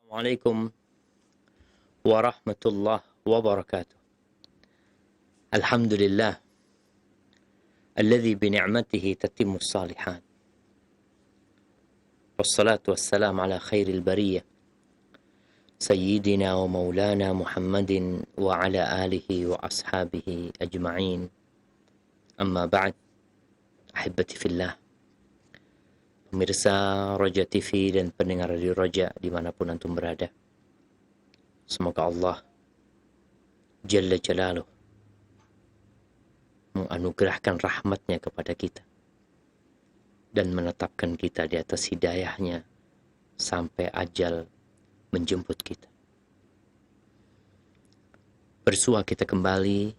Assalamualaikum warahmatullahi wabarakatuh. Alhamdulillah alladzi bi ni'matihi tatimmu shalihat. Wassalatu wassalamu ala khairil bariyah sayyidina wa maulana Muhammadin wa ala alihi wa ashabihi ajma'in. Amma ba'd. Ahibati fillah, pemirsa Roja TV dan pendengar Radio Roja dimanapun antum berada, semoga Allah Jalla Jalaluh menganugerahkan rahmatnya kepada kita dan menetapkan kita di atas hidayahnya sampai ajal menjemput kita. Bersua kita kembali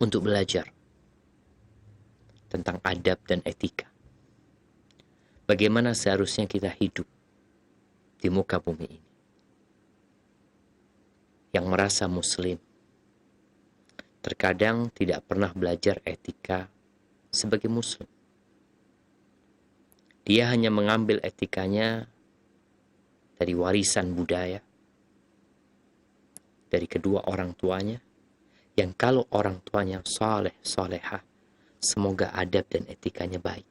untuk belajar tentang adab dan etika. Bagaimana seharusnya kita hidup di muka bumi ini. Yang merasa muslim terkadang tidak pernah belajar etika sebagai muslim. Dia hanya mengambil etikanya dari warisan budaya, dari kedua orang tuanya, yang kalau orang tuanya saleh, salehah, semoga adab dan etikanya baik.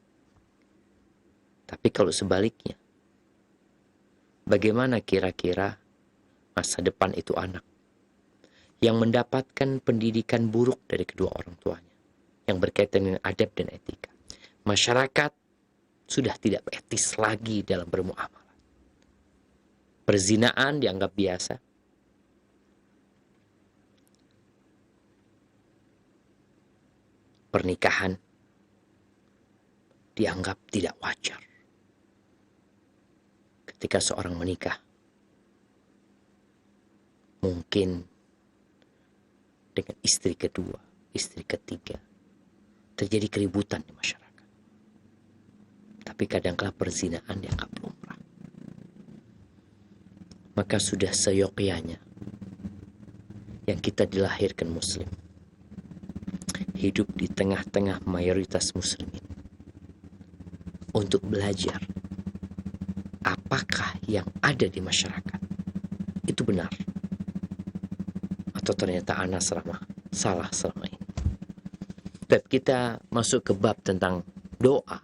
Tapi kalau sebaliknya, bagaimana kira-kira masa depan itu anak yang mendapatkan pendidikan buruk dari kedua orang tuanya, yang berkaitan dengan adab dan etika? Masyarakat sudah tidak etis lagi dalam bermuamalah. Perzinaan dianggap biasa. Pernikahan dianggap tidak wajar. Ketika seorang menikah, mungkin dengan istri kedua, istri ketiga, terjadi keributan di masyarakat. Tapi kadangkala perzinaan dianggap lumrah. Maka sudah seyogyanya yang kita dilahirkan muslim, hidup di tengah-tengah mayoritas muslimin, untuk belajar apakah yang ada di masyarakat itu benar atau ternyata ana salah selama ini. Dan kita masuk ke bab tentang doa.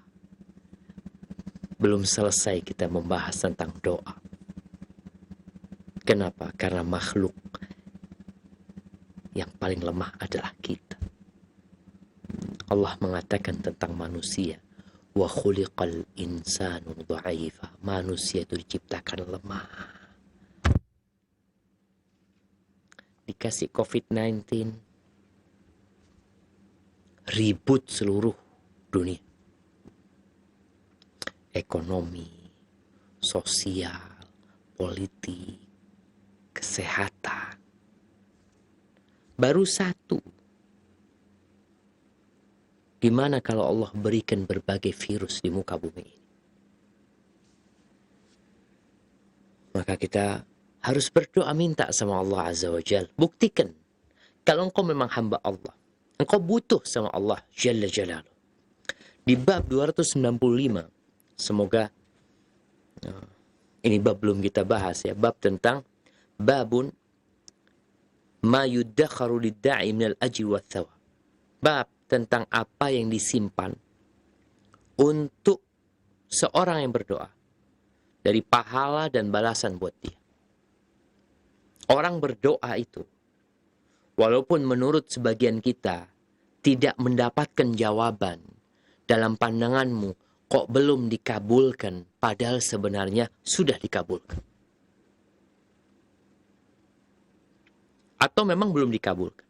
Belum selesai kita membahas tentang doa. Kenapa? Karena makhluk yang paling lemah adalah kita. Allah mengatakan tentang manusia, wa khuliqal insanu dha'ifa. Manusia itu diciptakan lemah. Dikasih COVID-19, ribut seluruh dunia. Ekonomi, sosial, politik, kesehatan. Baru satu. Gimana kalau Allah berikan berbagai virus di muka bumi ini? Maka kita harus berdoa minta sama Allah Azza wa Jal. Buktikan kalau engkau memang hamba Allah, engkau butuh sama Allah Jalla Jalaluh. Di bab 295, semoga ini bab belum kita bahas ya, bab tentang babun ma yuddakharu lidda'i minal ajri wa thawab. Bab tentang apa yang disimpan untuk seorang yang berdoa dari pahala dan balasan buat dia. Orang berdoa itu, walaupun menurut sebagian kita tidak mendapatkan jawaban, dalam pandanganmu kok belum dikabulkan, padahal sebenarnya sudah dikabulkan. Atau memang belum dikabulkan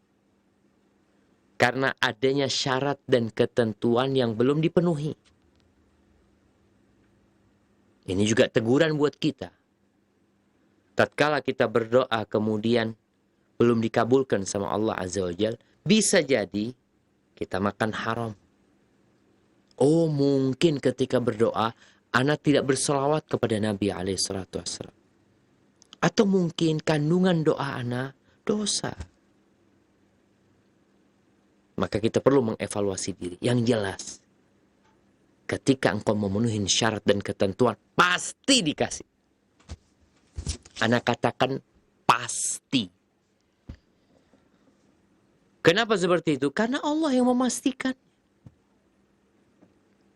karena adanya syarat dan ketentuan yang belum dipenuhi. Ini juga teguran buat kita. Tatkala kita berdoa kemudian belum dikabulkan sama Allah Azza wa Jal, bisa jadi kita makan haram. Oh, mungkin ketika berdoa anak tidak berselawat kepada Nabi SAW. Atau mungkin kandungan doa anak dosa. Maka kita perlu mengevaluasi diri. Yang jelas, ketika engkau memenuhi syarat dan ketentuan, pasti dikasih. Ana katakan pasti. Kenapa seperti itu? Karena Allah yang memastikan.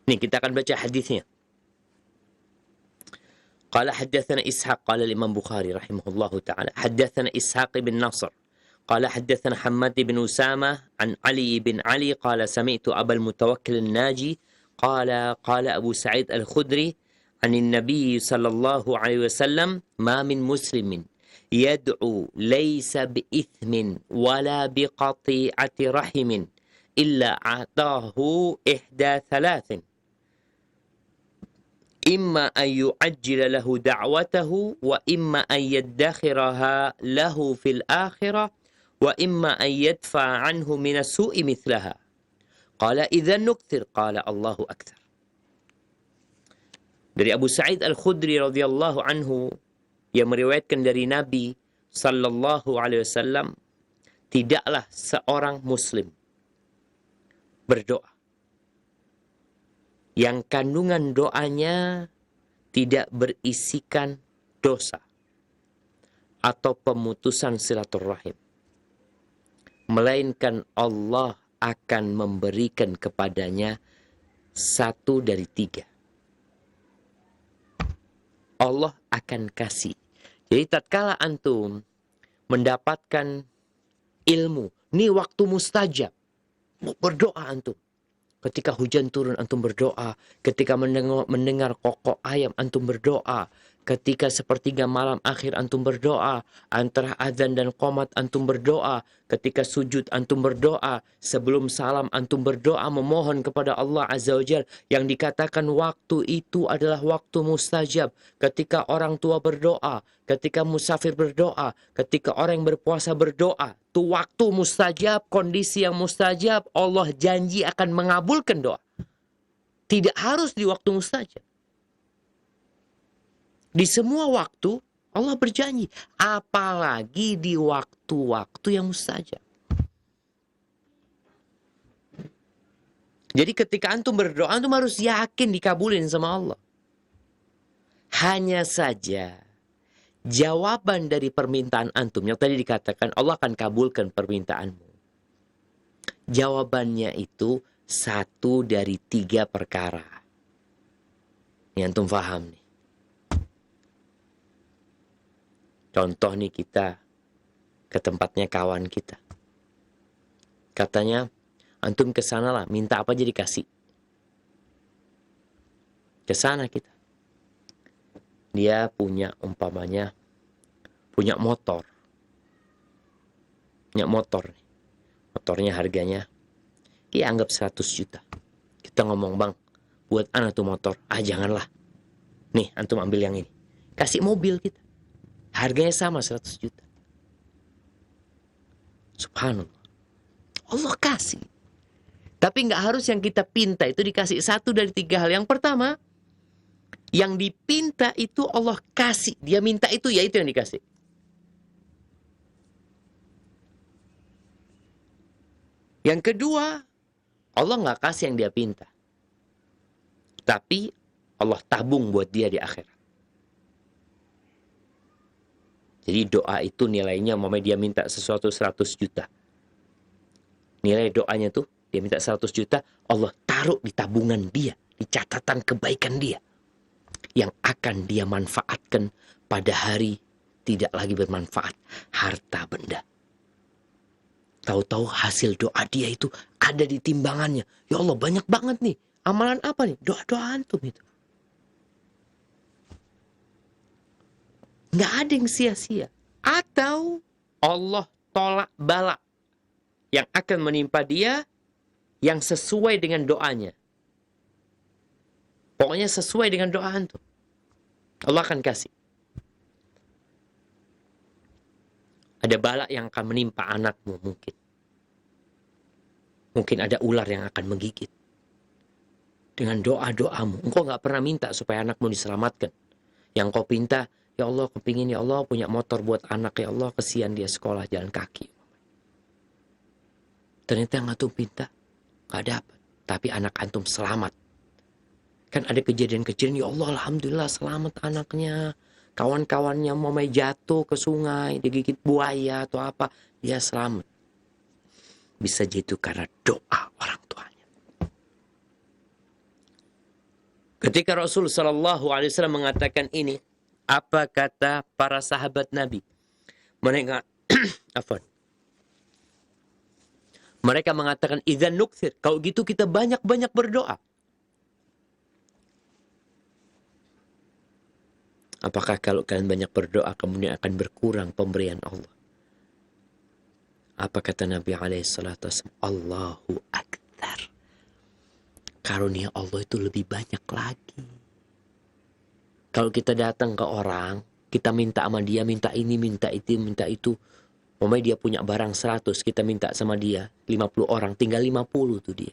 Nih kita akan baca hadisnya. قال حدثنا إسحاق قال الإمام بخاري رحمه الله تعالى حدثنا إسحاق بن نصر قال حدثنا حماد بن أسامة عن علي بن علي قال سمعت أبا المتوكل الناجي قال أبو سعيد الخدري عن النبي صلى الله عليه وسلم ما من مسلم يدعو ليس بإثم ولا بقطيعة رحم إلا أعطاه إحدى ثلاث إما أن يعجل له دعوته وإما أن يدخرها له في الآخرة وإما أن يدفع عنه من السوء مثلها قال إذا نكثر قال الله أكثر. Dari Abu Sa'id Al-Khudri radhiyallahu anhu yang meriwayatkan dari Nabi sallallahu alaihi wasallam, tidaklah seorang muslim berdoa yang kandungan doanya tidak berisikan dosa atau pemutusan silaturahim, melainkan Allah akan memberikan kepadanya satu dari tiga. Allah akan kasih. Jadi tatkala antum mendapatkan ilmu, ini waktu mustajab, berdoa antum. Ketika hujan turun, antum berdoa. Ketika mendengar kokok ayam, antum berdoa. Ketika sepertiga malam akhir, antum berdoa. Antara azan dan qomat, antum berdoa. Ketika sujud, antum berdoa. Sebelum salam, antum berdoa memohon kepada Allah Azza wa Jalla. Yang dikatakan waktu itu adalah waktu mustajab. Ketika orang tua berdoa. Ketika musafir berdoa. Ketika orang yang berpuasa berdoa. Itu waktu mustajab, kondisi yang mustajab. Allah janji akan mengabulkan doa. Tidak harus di waktu mustajab. Di semua waktu Allah berjanji. Apalagi di waktu-waktu yang mustajab. Jadi ketika antum berdoa, antum harus yakin dikabulin sama Allah. Hanya saja jawaban dari permintaan antum yang tadi dikatakan Allah akan kabulkan permintaanmu. Jawabannya itu satu dari tiga perkara. Ini antum paham nih. Contoh nih, kita ke tempatnya kawan kita. Katanya, antum ke sana lah, minta apa aja dikasih. Ke sana kita. Dia punya umpamanya, punya motor. Punya motor. Motornya harganya, ya anggap 100 juta. Kita ngomong, bang, buat anak tuh motor. Ah janganlah. Nih, antum ambil yang ini. Kasih mobil kita. Harganya sama 100 juta. Subhanallah. Allah kasih. Tapi nggak harus yang kita pinta itu dikasih satu dari tiga hal. Yang pertama, yang dipinta itu Allah kasih. Dia minta itu, ya itu yang dikasih. Yang kedua, Allah nggak kasih yang dia pinta. Tapi Allah tabung buat dia di akhirat. Jadi doa itu nilainya, dia minta sesuatu 100 juta. Nilai doanya tuh, dia minta 100 juta, Allah taruh di tabungan dia, di catatan kebaikan dia. Yang akan dia manfaatkan pada hari tidak lagi bermanfaat, harta benda. Tahu-tahu hasil doa dia itu ada di timbangannya. Ya Allah, banyak banget nih. Amalan apa nih? Doa-doa antum itu. Nggak ada yang sia-sia. Atau Allah tolak bala yang akan menimpa dia yang sesuai dengan doanya. Pokoknya sesuai dengan doa antum. Allah akan kasih. Ada bala yang akan menimpa anakmu mungkin. Mungkin ada ular yang akan menggigit. Dengan doa-doamu. Engkau nggak pernah minta supaya anakmu diselamatkan. Yang kau pinta, ya Allah, kepingin ya Allah punya motor buat anak. Ya Allah, kesian dia sekolah jalan kaki. Ternyata yang antum pinta gak dapat. Tapi anak antum selamat. Kan ada kejadian-kejadian, ya Allah, alhamdulillah selamat anaknya. Kawan-kawannya mau main jatuh ke sungai, digigit buaya atau apa, dia selamat. Bisa jadi karena doa orang tuanya. Ketika Rasul Shallallahu Alaihi Wasallam mengatakan ini, apa kata para sahabat Nabi? Mereka, mereka mengatakan, idzan nukthir, kalau gitu kita banyak-banyak berdoa. Apakah kalau kalian banyak berdoa, kemudian akan berkurang pemberian Allah? Apa kata Nabi SAW? Allahu Akbar. Karunia Allah itu lebih banyak lagi. Kalau kita datang ke orang, kita minta sama dia, minta ini, minta itu, minta itu. Dia punya barang 100, kita minta sama dia 50 orang, tinggal 50 tuh dia.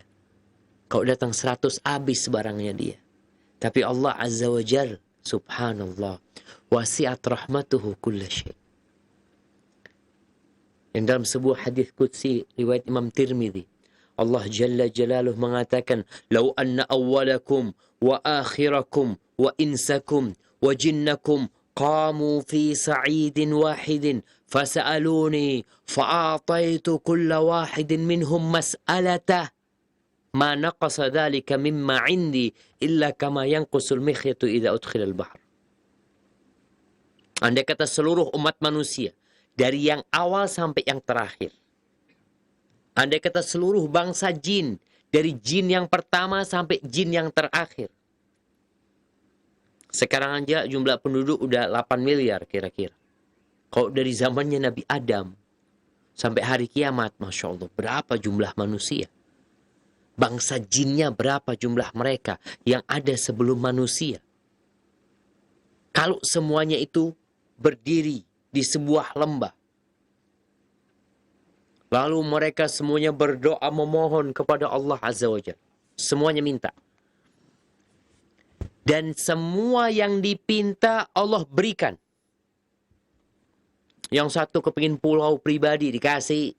Kalau datang 100, habis barangnya dia. Tapi Allah Azza wa Jalla, subhanallah, wasi'at rahmatuhu kulla syai'. Yang dalam sebuah hadis qudsi riwayat Imam Tirmidzi, Allah Jalla Jalaluh mengatakan, "Lau anna awwalakum wa akhirakum wa insakum wa jinnakum qamu fi sa'idin wahidin fasa'aluni fa'ataitu kulla wahidin minhum mas'alatah ma naqasa dhalika mimma 'indi illa kama yanqusul mikhyatu idza udkhila al-bahr." Andai kata seluruh umat manusia dari yang awal sampai yang terakhir, andai kata seluruh bangsa jin, dari jin yang pertama sampai jin yang terakhir. Sekarang aja jumlah penduduk udah 8 miliar kira-kira. Kalau dari zamannya Nabi Adam sampai hari kiamat, Masya Allah, berapa jumlah manusia? Bangsa jinnya berapa jumlah mereka yang ada sebelum manusia? Kalau semuanya itu berdiri di sebuah lembah, lalu mereka semuanya berdoa memohon kepada Allah Azza wa Jalla. Semuanya minta. Dan semua yang dipinta Allah berikan. Yang satu kepingin pulau pribadi dikasih.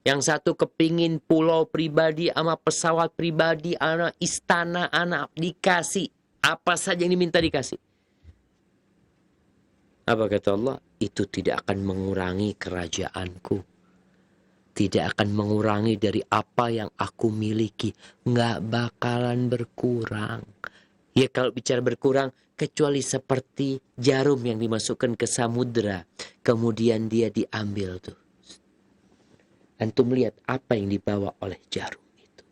Yang satu kepingin pulau pribadi sama pesawat pribadi, anak istana, anak dikasih. Apa saja yang diminta dikasih. Apa kata Allah? Itu tidak akan mengurangi kerajaanku. Tidak akan mengurangi dari apa yang aku miliki. Nggak bakalan berkurang. Ya kalau bicara berkurang, kecuali seperti jarum yang dimasukkan ke samudra. Kemudian dia diambil tuh. Antum lihat apa yang dibawa oleh jarum itu.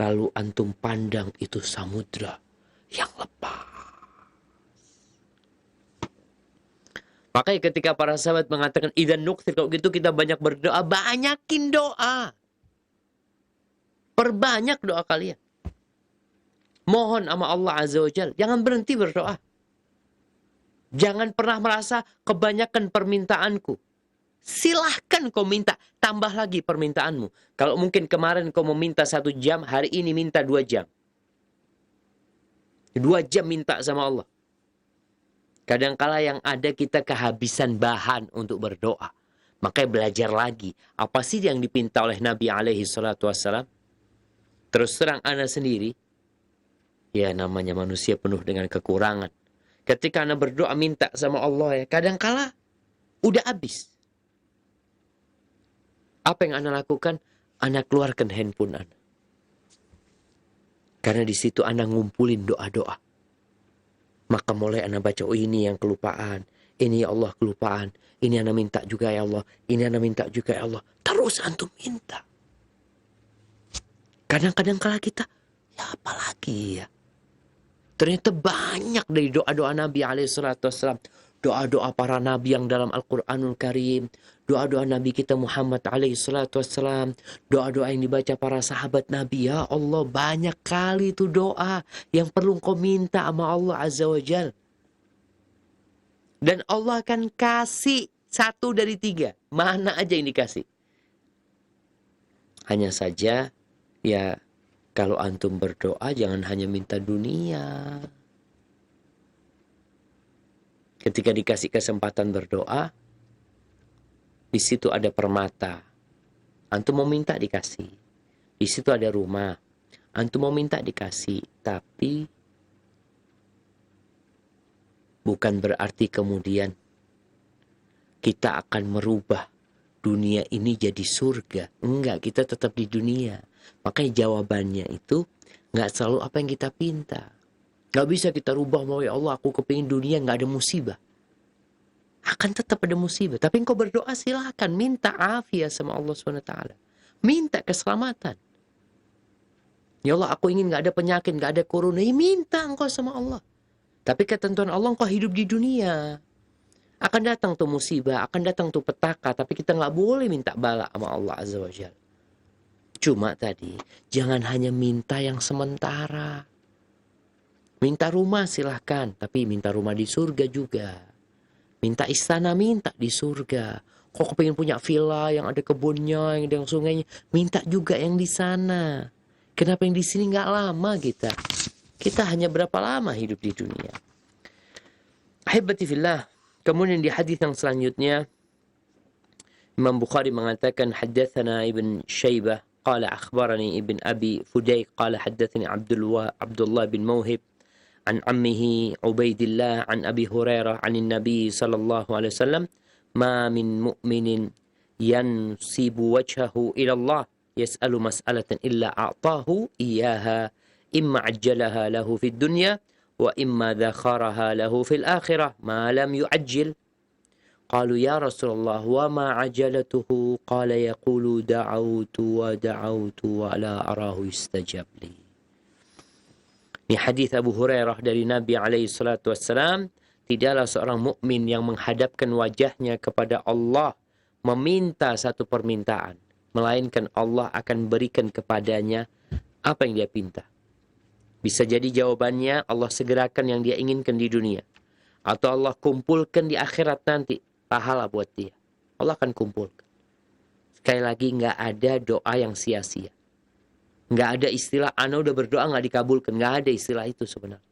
Lalu antum pandang itu samudra yang lepas. Makanya ketika para sahabat mengatakan, idzan nukthir, kalau gitu kita banyak berdoa, banyakin doa. Perbanyak doa kalian. Mohon sama Allah Azza wa Jalla. Jangan berhenti berdoa. Jangan pernah merasa kebanyakan permintaanku. Silahkan kau minta. Tambah lagi permintaanmu. Kalau mungkin kemarin kau meminta 1 jam, hari ini minta 2 jam. 2 jam minta sama Allah. Kadangkala yang ada kita kehabisan bahan untuk berdoa. Makanya belajar lagi. Apa sih yang dipinta oleh Nabi SAW? Terus terang ana sendiri. Ya namanya manusia penuh dengan kekurangan. Ketika ana berdoa minta sama Allah ya. Kadangkala udah habis. Apa yang ana lakukan? Ana keluarkan handphone ana. Karena di situ ana ngumpulin doa-doa. Maka mulai anak baca, oh ini yang kelupaan. Ini ya Allah kelupaan. Ini anak minta juga ya Allah. Ini anak minta juga ya Allah. Terus antum minta. Kadang-kadang kala kita, ya apalagi ya. Ternyata banyak dari doa-doa Nabi SAW. Doa-doa para Nabi yang dalam Al-Quranul Karim. Doa-doa Nabi kita Muhammad SAW. Doa-doa yang dibaca para sahabat Nabi. Ya Allah, banyak kali itu doa yang perlu kau minta sama Allah Azza wa Jal. Dan Allah akan kasih 1 dari 3. Mana aja yang dikasih. Hanya saja, ya kalau antum berdoa jangan hanya minta dunia. Ketika dikasih kesempatan berdoa, di situ ada permata. Antum mau minta dikasih. Di situ ada rumah. Antum mau minta dikasih. Tapi bukan berarti kemudian kita akan merubah dunia ini jadi surga. Enggak, kita tetap di dunia. Makanya jawabannya itu enggak selalu apa yang kita pinta. Enggak bisa kita rubah, mau ya Allah aku kepingin dunia enggak ada musibah. Akan tetap ada musibah. Tapi engkau berdoa silahkan. Minta afiat sama Allah SWT. Minta keselamatan. Ya Allah aku ingin enggak ada penyakit, enggak ada corona. Ya minta engkau sama Allah. Tapi ketentuan Allah engkau hidup di dunia. Akan datang tuh musibah, akan datang tuh petaka. Tapi kita enggak boleh minta bala sama Allah Azza wa Jalla. Cuma tadi, jangan hanya minta yang sementara. Minta rumah silahkan. Tapi minta rumah di surga juga. Minta istana, minta di surga. Kok pengen punya villa yang ada kebunnya, yang ada sungainya, minta juga yang di sana. Kenapa yang di sini nggak lama kita? Kita hanya berapa lama hidup di dunia? Ahibati fillah. Kemudian di hadis yang selanjutnya, Imam Bukhari mengatakan, haddatsana Ibn Shaybah, qala akhbarani Ibn Abi Fudayk, qala haddatsani Abdullah bin Mawhib, عن عمه عبيد الله عن أبي هريرة عن النبي صلى الله عليه وسلم ما من مؤمن ينسب وجهه إلى الله يسأل مسألة إلا أعطاه إياها إما عجلها له في الدنيا وإما ذخرها له في الآخرة ما لم يعجل قالوا يا رسول الله وما عجلته قال يقول دعوت ودعوت ولا أراه يستجاب لي. Ini hadis Abu Hurairah dari Nabi alaihi salatu wassalam, tidaklah seorang mukmin yang menghadapkan wajahnya kepada Allah meminta satu permintaan, melainkan Allah akan berikan kepadanya apa yang dia pinta. Bisa jadi jawabannya Allah segerakan yang dia inginkan di dunia, atau Allah kumpulkan di akhirat nanti pahala buat dia. Allah akan kumpulkan. Sekali lagi, nggak ada doa yang sia-sia. Nggak ada istilah, ana udah berdoa nggak dikabulkan. Nggak ada istilah itu sebenarnya.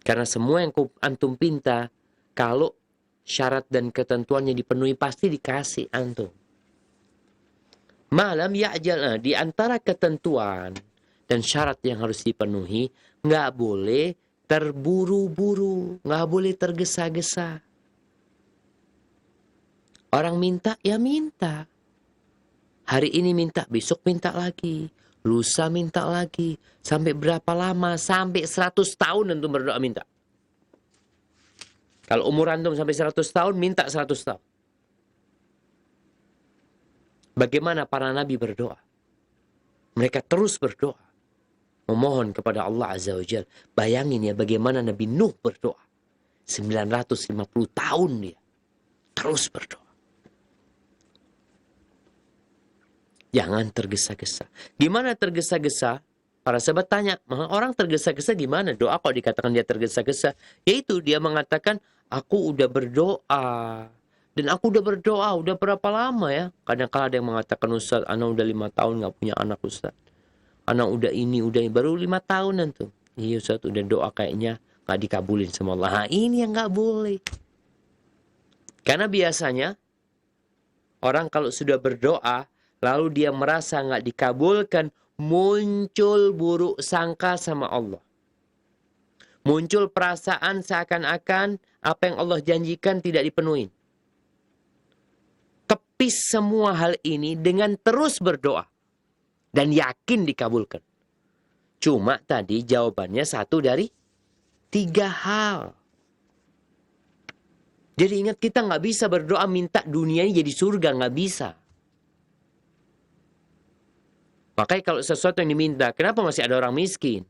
Karena semua yang antum pinta, kalau syarat dan ketentuannya dipenuhi, pasti dikasih antum. Malam ya'jal, di antara ketentuan dan syarat yang harus dipenuhi, nggak boleh terburu-buru, nggak boleh tergesa-gesa. Orang minta, ya minta. Hari ini minta, besok minta lagi. Lusa minta lagi. Sampai berapa lama? Sampai 100 tahun antum berdoa minta. Kalau umur antum sampai 100 tahun, minta 100 tahun. Bagaimana para nabi berdoa? Mereka terus berdoa. Memohon kepada Allah Azza wa Jalla. Bayangin ya bagaimana Nabi Nuh berdoa. 950 tahun dia. Terus berdoa. Jangan tergesa-gesa. Gimana tergesa-gesa? Para sahabat tanya, orang tergesa-gesa gimana? Doa kok dikatakan dia tergesa-gesa? Yaitu dia mengatakan, aku udah berdoa. Dan aku udah berdoa, udah berapa lama ya? Kadang-kadang ada yang mengatakan, Ustaz, anak udah 5 tahun gak punya anak Ustaz. Anak udah ini, baru 5 tahunan tuh. Iya Ustaz, udah doa kayaknya gak dikabulin sama Allah. Nah, ini yang gak boleh. Karena biasanya, orang kalau sudah berdoa, lalu dia merasa nggak dikabulkan, muncul buruk sangka sama Allah. Muncul perasaan seakan-akan apa yang Allah janjikan tidak dipenuhi. Tepis semua hal ini dengan terus berdoa. Dan yakin dikabulkan. Cuma tadi jawabannya 1 dari 3 hal. Jadi ingat, kita nggak bisa berdoa minta dunia ini jadi surga, nggak bisa. Makanya kalau sesuatu yang diminta, kenapa masih ada orang miskin?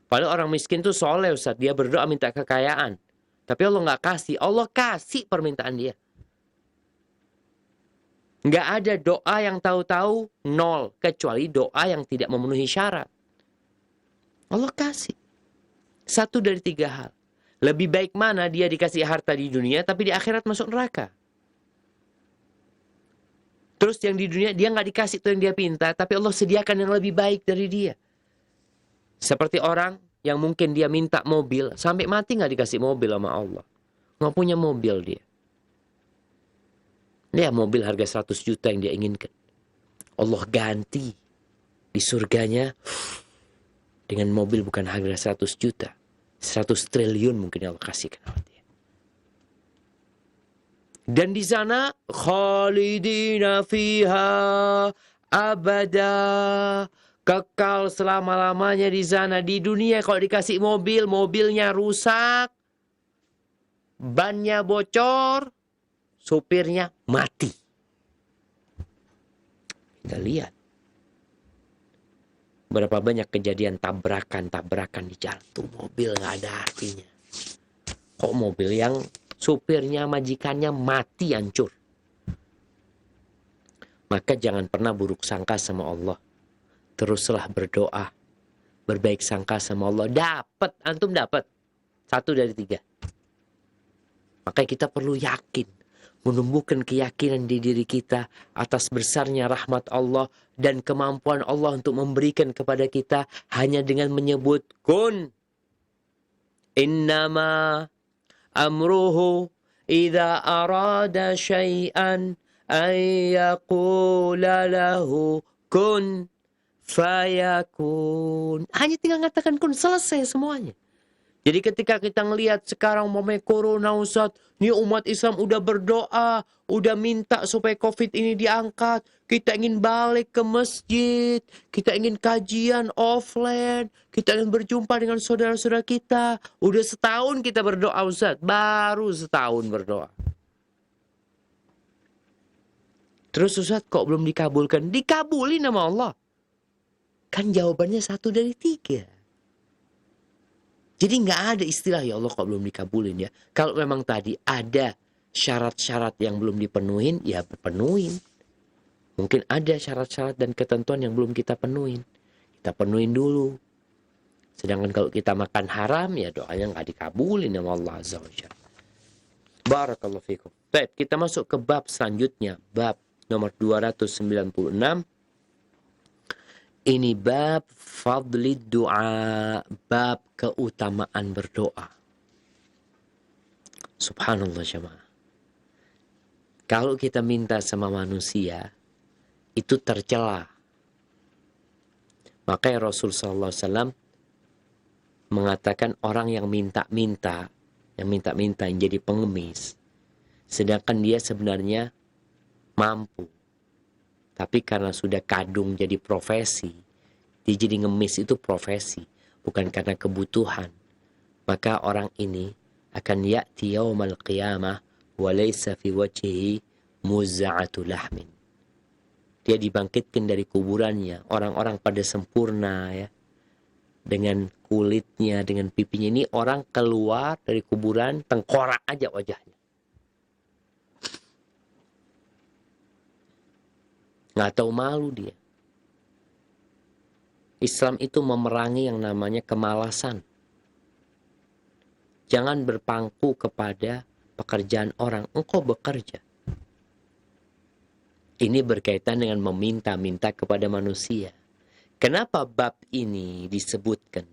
Padahal orang miskin itu soleh Ustaz, dia berdoa minta kekayaan. Tapi Allah nggak kasih, Allah kasih permintaan dia. Nggak ada doa yang tahu-tahu 0, kecuali doa yang tidak memenuhi syarat. Allah kasih. 1 dari 3 hal. Lebih baik mana dia dikasih harta di dunia, tapi di akhirat masuk neraka. Terus yang di dunia dia nggak dikasih tuh yang dia pinta, tapi Allah sediakan yang lebih baik dari dia. Seperti orang yang mungkin dia minta mobil, sampai mati nggak dikasih mobil sama Allah. Nggak punya mobil dia. Dia mobil harga 100 juta yang dia inginkan. Allah ganti di surganya dengan mobil bukan harga 100 juta. 100 triliun mungkin Allah kasihkan sama dia. Dan di sana khalidina fiha abada, kekal selama-lamanya di sana. Di dunia kalau dikasih mobil, mobilnya rusak, bannya bocor, supirnya mati. Kita lihat berapa banyak kejadian tabrakan-tabrakan di jalan. Tuh mobil nggak ada artinya. Kok mobil yang supirnya, majikannya mati hancur. Maka jangan pernah buruk sangka sama Allah. Teruslah berdoa, berbaik sangka sama Allah. Dapat, antum dapat 1 dari 3. Maka kita perlu yakin, menumbuhkan keyakinan di diri kita atas besarnya rahmat Allah dan kemampuan Allah untuk memberikan kepada kita hanya dengan menyebut kun. Innama amruhu idza arada syai'an ay yaqula lahu kun fayakun. Hanya tinggal mengatakan kun, selesai semuanya. Jadi ketika kita ngelihat sekarang momen corona, Ustaz, nih umat Islam udah berdoa, udah minta supaya COVID ini diangkat. Kita ingin balik ke masjid, kita ingin kajian offline, kita ingin berjumpa dengan saudara-saudara kita. Udah setahun kita berdoa, Ustaz, baru setahun berdoa. Terus Ustaz, kok belum dikabulkan? Dikabulin sama Allah. Kan jawabannya 1 dari 3. Jadi nggak ada istilah ya Allah kok belum dikabulin ya. Kalau memang tadi ada syarat-syarat yang belum dipenuhin, ya penuhin. Mungkin ada syarat-syarat dan ketentuan yang belum kita penuhin. Kita penuhin dulu. Sedangkan kalau kita makan haram, ya doanya nggak dikabulin sama Allah Azza wa Jalla. Barakallahu fikum. Baik, kita masuk ke bab selanjutnya. Bab nomor 296. Ini bab fadlid doa, bab keutamaan berdoa. Subhanallah jemaah. Kalau kita minta sama manusia, itu tercela. Makanya Rasul SAW mengatakan orang yang minta-minta, yang jadi pengemis, sedangkan dia sebenarnya mampu. Tapi karena sudah kadung jadi profesi, dia jadi ngemis itu profesi, bukan karena kebutuhan. Maka orang ini akan ya'ti yaumal qiyamah wa laysa fi wajhihi muzza'atu lahmin. Dia dibangkitkan dari kuburannya, orang-orang pada sempurna ya. Dengan kulitnya, dengan pipinya. Ini orang keluar dari kuburan, tengkorak aja wajahnya. Nggak tahu malu dia. Islam itu memerangi yang namanya kemalasan. Jangan berpangku kepada pekerjaan orang. Engkau bekerja. Ini berkaitan dengan meminta-minta kepada manusia. Kenapa bab ini disebutkan?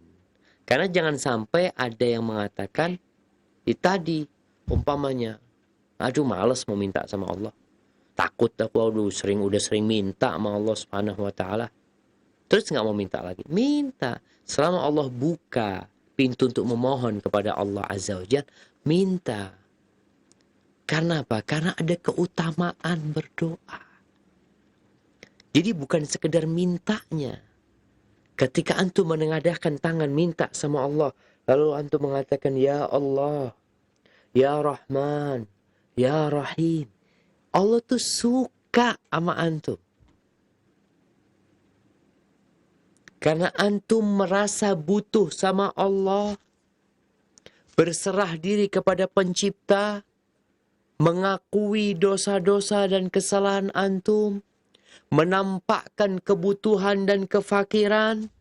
Karena jangan sampai ada yang mengatakan, tadi umpamanya, aduh males mau minta sama Allah. Takut aku udah sering minta sama Allah Subhanahu wa taala. Terus nggak mau minta lagi. Minta. Selama Allah buka pintu untuk memohon kepada Allah Azza wa Jalla, minta. Karena apa? Karena ada keutamaan berdoa. Jadi bukan sekedar mintanya. Ketika antum menengadahkan tangan minta sama Allah, lalu antum mengatakan, Ya Allah, Ya Rahman, Ya Rahim. Allah tuh suka sama antum. Karena antum merasa butuh sama Allah. Berserah diri kepada pencipta. Mengakui dosa-dosa dan kesalahan antum. Menampakkan kebutuhan dan kefakiran.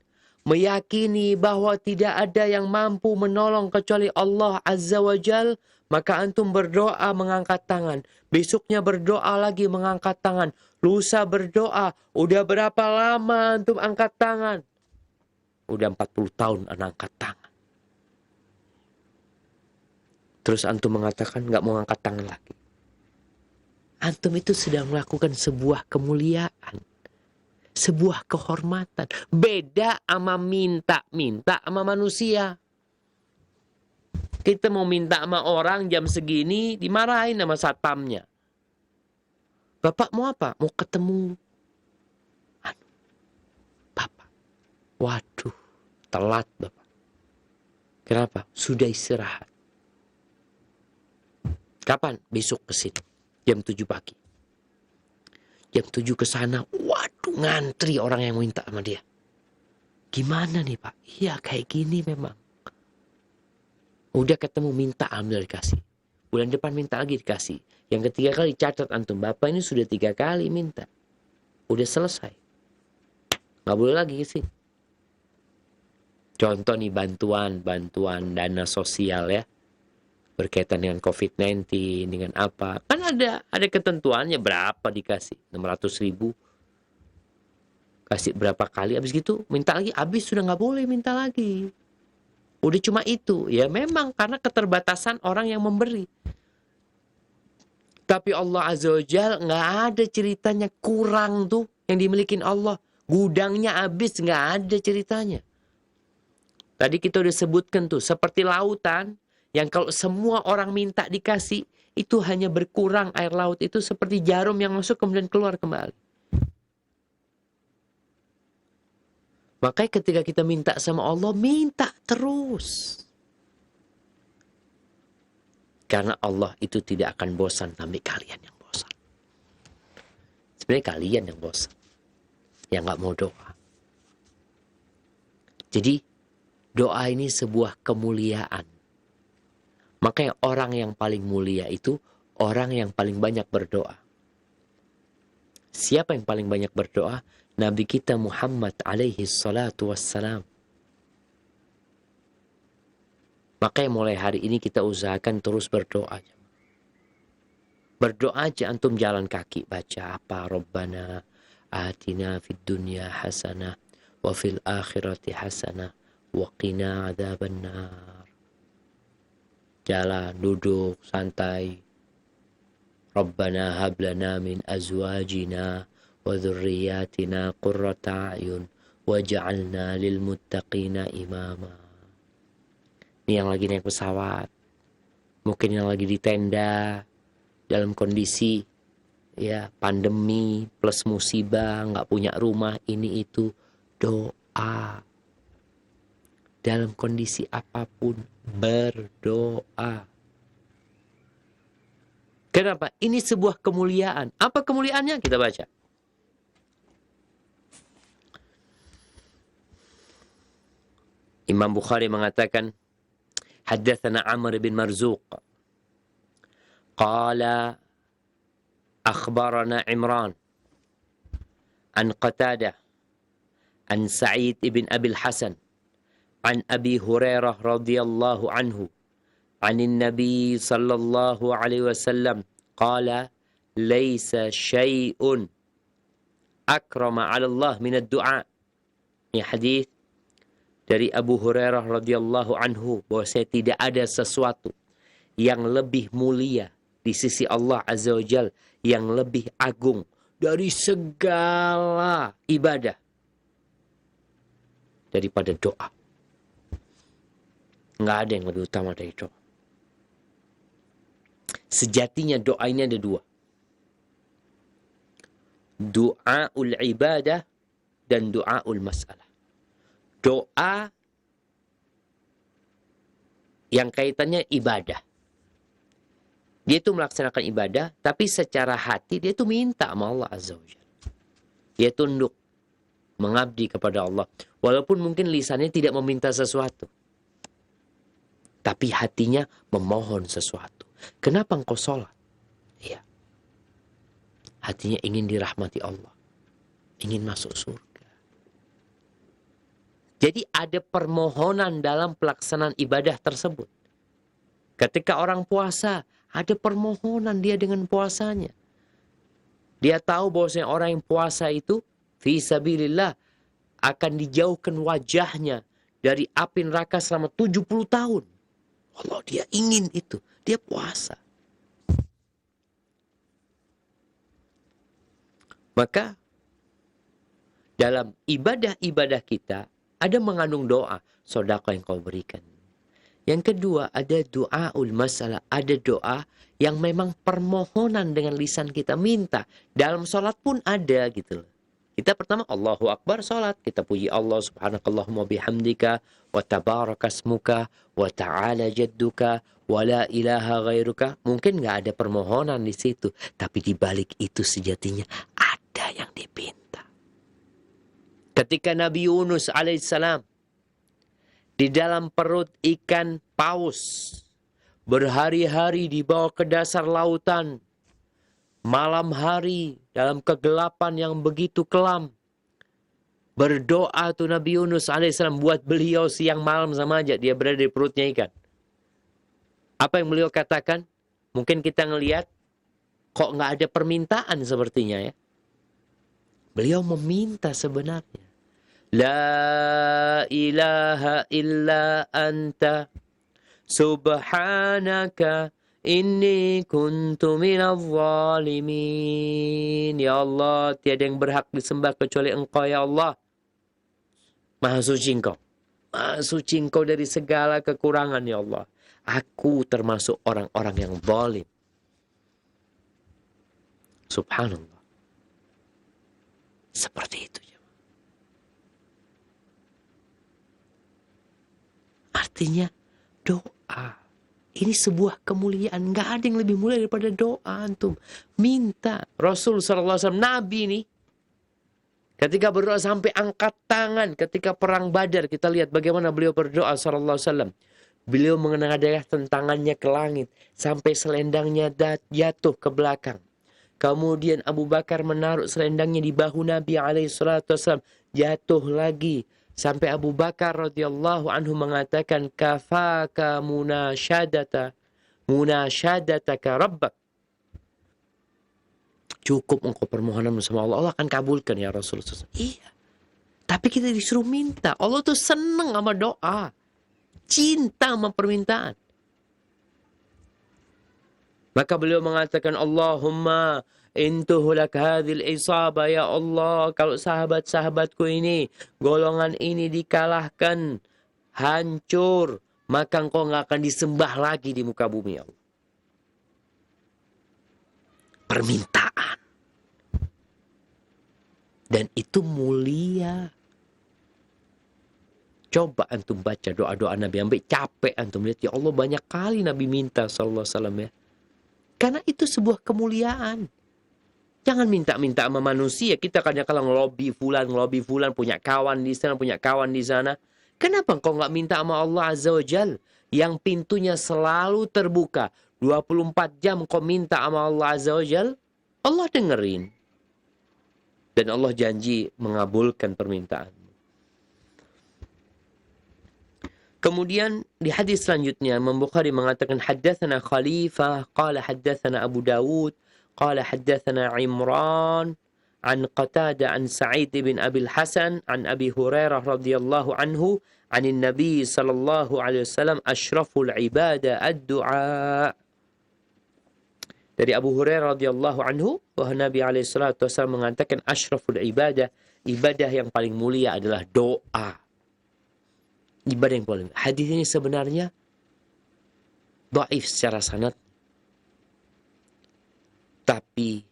Meyakini bahwa tidak ada yang mampu menolong kecuali Allah Azza wa Jal. Maka antum berdoa mengangkat tangan. Besoknya berdoa lagi mengangkat tangan. Lusa berdoa. Udah berapa lama antum angkat tangan? Udah 40 tahun anak angkat tangan. Terus antum mengatakan gak mau angkat tangan lagi. Antum itu sedang melakukan sebuah kemuliaan. Sebuah kehormatan. Beda sama minta-minta sama manusia. Kita mau minta sama orang jam segini, dimarahin sama satpamnya. Bapak mau apa? Mau ketemu Bapak. Waduh, telat Bapak. Kenapa? Sudah istirahat. Kapan? Besok ke sini. Jam 7 pagi. Jam 7 ke sana. Waduh, ngantri orang yang minta sama dia. Gimana nih Pak? Iya kayak gini memang. Udah ketemu minta, ambil dikasih. Bulan depan minta lagi dikasih. Yang ketiga kali catat antum. Bapak ini sudah 3 kali minta. Udah selesai. Nggak boleh lagi sih. Contoh nih bantuan dana sosial ya. Berkaitan dengan COVID-19, dengan apa. Kan ada ketentuannya berapa dikasih. 600.000. Kasih berapa kali. Habis gitu minta lagi. Habis sudah nggak boleh minta lagi. Udah cuma itu. Ya memang karena keterbatasan orang yang memberi. Tapi Allah Azza wa Jalla nggak ada ceritanya kurang tuh yang dimiliki Allah. Gudangnya habis, nggak ada ceritanya. Tadi kita udah sebutkan tuh, seperti lautan yang kalau semua orang minta dikasih, itu hanya berkurang air laut itu seperti jarum yang masuk kemudian keluar kembali. Makanya ketika kita minta sama Allah, minta terus. Karena Allah itu tidak akan bosan, tapi kalian yang bosan. Sebenarnya kalian yang bosan. Yang gak mau doa. Jadi, doa ini sebuah kemuliaan. Makanya orang yang paling mulia itu, orang yang paling banyak berdoa. Siapa yang paling banyak berdoa? Nabi kita Muhammad alaihi salatu wassalam. Makanya mulai hari ini kita usahakan terus berdoa. Berdoa aja antum jalan kaki. Baca apa? Rabbana atina fid dunya hasanah. Wa fil akhirati hasanah. Wa qina adzabannar. Jalan, duduk, santai. Rabbana hablana min azwajina. Wa dhurriyatina qurrata a'yun. Waj'alna lil muttaqina imama. Ini yang lagi naik pesawat. Mungkin yang lagi di tenda. Dalam kondisi ya pandemi plus musibah. Nggak punya rumah. Ini itu. Doa. Dalam kondisi apapun. Berdoa. Kenapa? Ini sebuah kemuliaan. Apa kemuliaannya? Kita baca. Imam Bukhari mengatakan, Haddatsana Amr bin Marzuq. Qala akhbarana Imran an Qatadah an Sa'id ibn Abi al-Hasan an Abi Hurairah radhiyallahu anhu عن النبي صلى الله عليه وسلم قال ليس شيء أكرم على الله من الدعاء. Ini hadis dari Abu Hurairah radhiyallahu anhu bahwa tidak ada sesuatu yang lebih mulia di sisi Allah Azza wa Jalla, yang lebih agung dari segala ibadah daripada doa. Nggak ada yang lebih utama dari doa. Sejatinya doa ini ada dua. Du'aul ibadah dan du'aul masalah. Doa yang kaitannya ibadah. Dia itu melaksanakan ibadah, tapi secara hati dia itu minta sama Allah Azza wa Jalla. Dia tunduk, mengabdi kepada Allah. Walaupun mungkin lisannya tidak meminta sesuatu. Tapi hatinya memohon sesuatu. Kenapa engkau sholat? Iya. Hatinya ingin dirahmati Allah. Ingin masuk surga. Jadi ada permohonan dalam pelaksanaan ibadah tersebut. Ketika orang puasa, ada permohonan dia dengan puasanya. Dia tahu bahwasanya orang yang puasa itu, fi sabilillah, akan dijauhkan wajahnya dari api neraka selama 70 tahun. Allah, dia ingin itu. Dia puasa. Maka dalam ibadah-ibadah kita ada mengandung doa, sedekah yang kau berikan. Yang kedua, ada du'aul masalah. Ada doa yang memang permohonan dengan lisan kita minta. Dalam sholat pun ada gitu loh. Kita pertama Allahu Akbar sholat. Kita puji Allah subhanakallahumma bihamdika wa tabarakasmuka wa ta'ala jadduka wa la ilaha ghairuka. Mungkin nggak ada permohonan di situ. Tapi di balik itu sejatinya ada yang dipinta. Ketika Nabi Yunus alaihissalam di dalam perut ikan paus, berhari-hari dibawa ke dasar lautan, malam hari dalam kegelapan yang begitu kelam, berdoa tuh Nabi Yunus alaihissalam buat beliau siang malam sama aja dia berada di perutnya ikan. Apa yang beliau katakan? Mungkin kita ngelihat kok nggak ada permintaan sepertinya ya. Beliau meminta sebenarnya. La ilaha illa anta subhanaka inni kuntu minadh zalimin. Ya Allah, tiada yang berhak disembah kecuali Engkau ya Allah. Maha suci Engkau. Maha suci Engkau dari segala kekurangan ya Allah. Aku termasuk orang-orang yang zalim. Subhanallah. Seperti itu. Artinya doa. Ini sebuah kemuliaan. Nggak ada yang lebih mulia daripada doa antum. Minta. Rasul SAW, Nabi ini. Ketika berdoa sampai angkat tangan. Ketika perang Badar. Kita lihat bagaimana beliau berdoa SAW. Beliau mengenadahkan tangannya ke langit. Sampai selendangnya jatuh ke belakang. Kemudian Abu Bakar menaruh selendangnya di bahu Nabi SAW. Jatuh lagi. Sampai Abu Bakar radhiyallahu anhu mengatakan kafaka munasyadata rabbak. Cukup engkau permohonanmu sama Allah, Allah akan kabulkan ya Rasulullah. Iya. Tapi kita disuruh minta. Allah tuh senang sama doa. Cinta sama permintaan. Maka beliau mengatakan Allahumma intuhulak hadhil isabah ya Allah. Kalau sahabat-sahabatku ini, golongan ini dikalahkan, hancur, maka engkau nggak akan disembah lagi di muka bumi ya Allah. Permintaan. Dan itu mulia. Coba antum baca doa-doa Nabi. Sampai capek antum lihat. Ya Allah banyak kali Nabi minta sallallahu alaihi wasallam ya. Karena itu sebuah kemuliaan. Jangan minta-minta sama manusia. Kita kadang-kadang ngelobi fulan, punya kawan di sana, punya kawan di sana. Kenapa engkau nggak minta sama Allah Azza wa Jal? Yang pintunya selalu terbuka. 24 jam kau minta sama Allah Azza wa Jal. Allah dengerin. Dan Allah janji mengabulkan permintaan. Kemudian di hadis selanjutnya Imam Bukhari mengatakan haddatsana Khalifah qala haddatsana Abu Dawud qala haddatsana Imran an Qatada an Sa'id bin Abi Hasan an Abi Hurairah radhiyallahu anhu an Nabi sallallahu alaihi wasallam asyraful ibadah ad-du'a. Dari Abu Hurairah radhiyallahu anhu bahwa Nabi alaihi salatu wasallam mengatakan asyraful ibadah yang paling mulia adalah doa. Ibadah yang paling. Hadis ini sebenarnya dhaif secara sanad. Tapi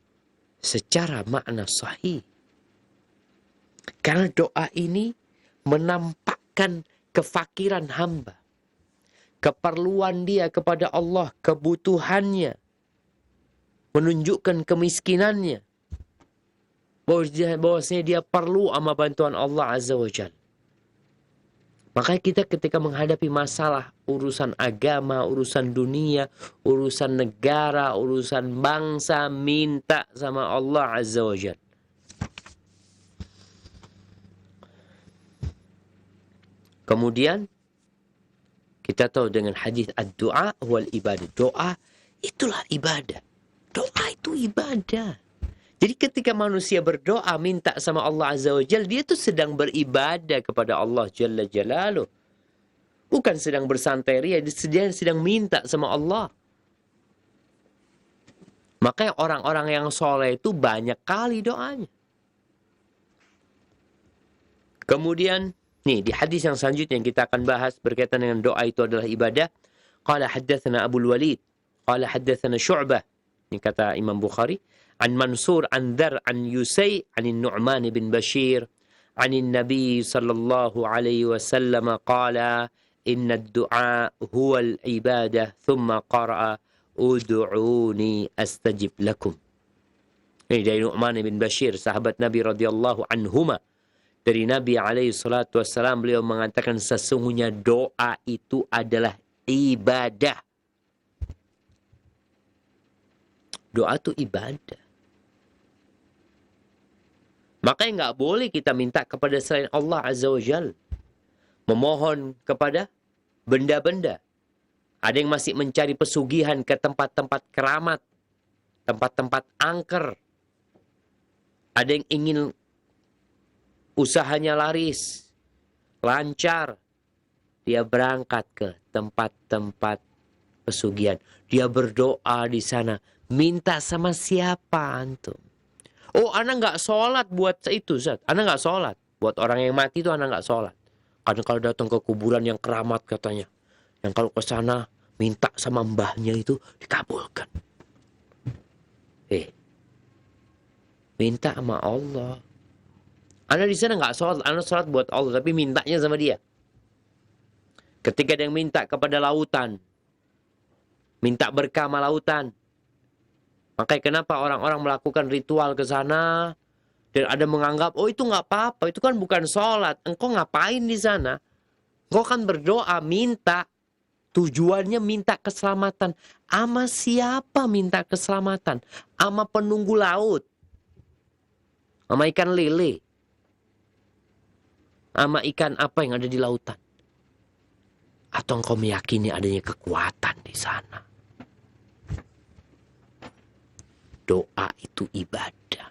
secara makna sahih. Karena doa ini menampakkan kefakiran hamba. Keperluan dia kepada Allah, kebutuhannya. Menunjukkan kemiskinannya. Bahwasanya dia perlu sama bantuan Allah Azza wa Jalla. Makanya kita ketika menghadapi masalah urusan agama, urusan dunia, urusan negara, urusan bangsa, minta sama Allah Azza wa Jalla. Kemudian kita tahu dengan hadis ad-du'a wal ibadah. Doa itulah ibadah. Doa itu ibadah. Jadi ketika manusia berdoa minta sama Allah Azza wa Jalla, dia tuh sedang beribadah kepada Allah Jalla Jalaluh. Bukan sedang bersantai ria, dia sedang minta sama Allah. Makanya orang-orang yang soleh itu banyak kali doanya. Kemudian Nih, di hadis yang selanjutnya yang kita akan bahas berkaitan dengan doa itu adalah ibadah. Qala haddatsana Abu Walid, qala haddatsana Syu'bah. Ini kata Imam Bukhari, an Mansur an Dzar an Yusay an Nu'man bin Bashir an Nabi sallallahu alaihi wasallam qala inna ad-du'a huwa al-ibadah thumma qara'a ud'uni astajib lakum. Ini dari Nu'man bin Bashir, sahabat Nabi radhiyallahu anhuma. Dari Nabi alaihi salatu wassalam, beliau mengatakan sesungguhnya doa itu adalah ibadah. Doa itu ibadah. Makanya nggak boleh kita minta kepada selain Allah Azza wa Jal. Memohon kepada benda-benda. Ada yang masih mencari pesugihan ke tempat-tempat keramat. Tempat-tempat angker. Ada yang ingin usahanya laris, lancar. Dia berangkat ke tempat-tempat pesugihan. Dia berdoa di sana. Minta sama siapa antum? Oh, anak nggak sholat buat itu, Zat. Anak nggak sholat. Buat orang yang mati itu anak nggak sholat. Karena kalau datang ke kuburan yang keramat katanya. Yang kalau ke sana minta sama mbahnya itu dikabulkan. Minta sama Allah. Anak di sana nggak sholat, anak sholat buat Allah, tapi mintanya sama dia. Ketika dia minta kepada lautan, minta berkah sama lautan. Makanya kenapa orang-orang melakukan ritual ke sana dan ada menganggap, oh itu nggak apa-apa, itu kan bukan sholat. Engkau ngapain di sana? Engkau kan berdoa, minta. Tujuannya minta keselamatan. Ama siapa minta keselamatan? Ama penunggu laut. Ama ikan lele. Ama ikan apa yang ada di lautan? Atau engkau meyakini adanya kekuatan di sana? Doa itu ibadah.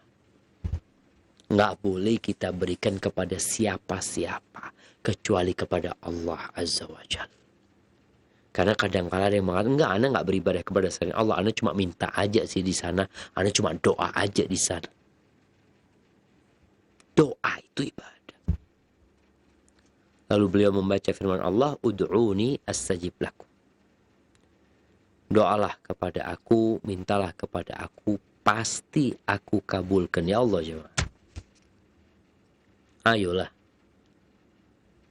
Nggak boleh kita berikan kepada siapa-siapa. Kecuali kepada Allah Azza wa Jalla. Karena kadang-kadang ada yang mengatakan, enggak, anak nggak beribadah kepada selain Allah. Anak cuma minta aja sih di sana. Anak cuma doa aja di sana. Doa itu ibadah. Lalu beliau membaca firman Allah, ud'uni astajib lakum. Doalah kepada aku, mintalah kepada aku, pasti aku kabulkan. Ya Allah, jemaah. Ayolah.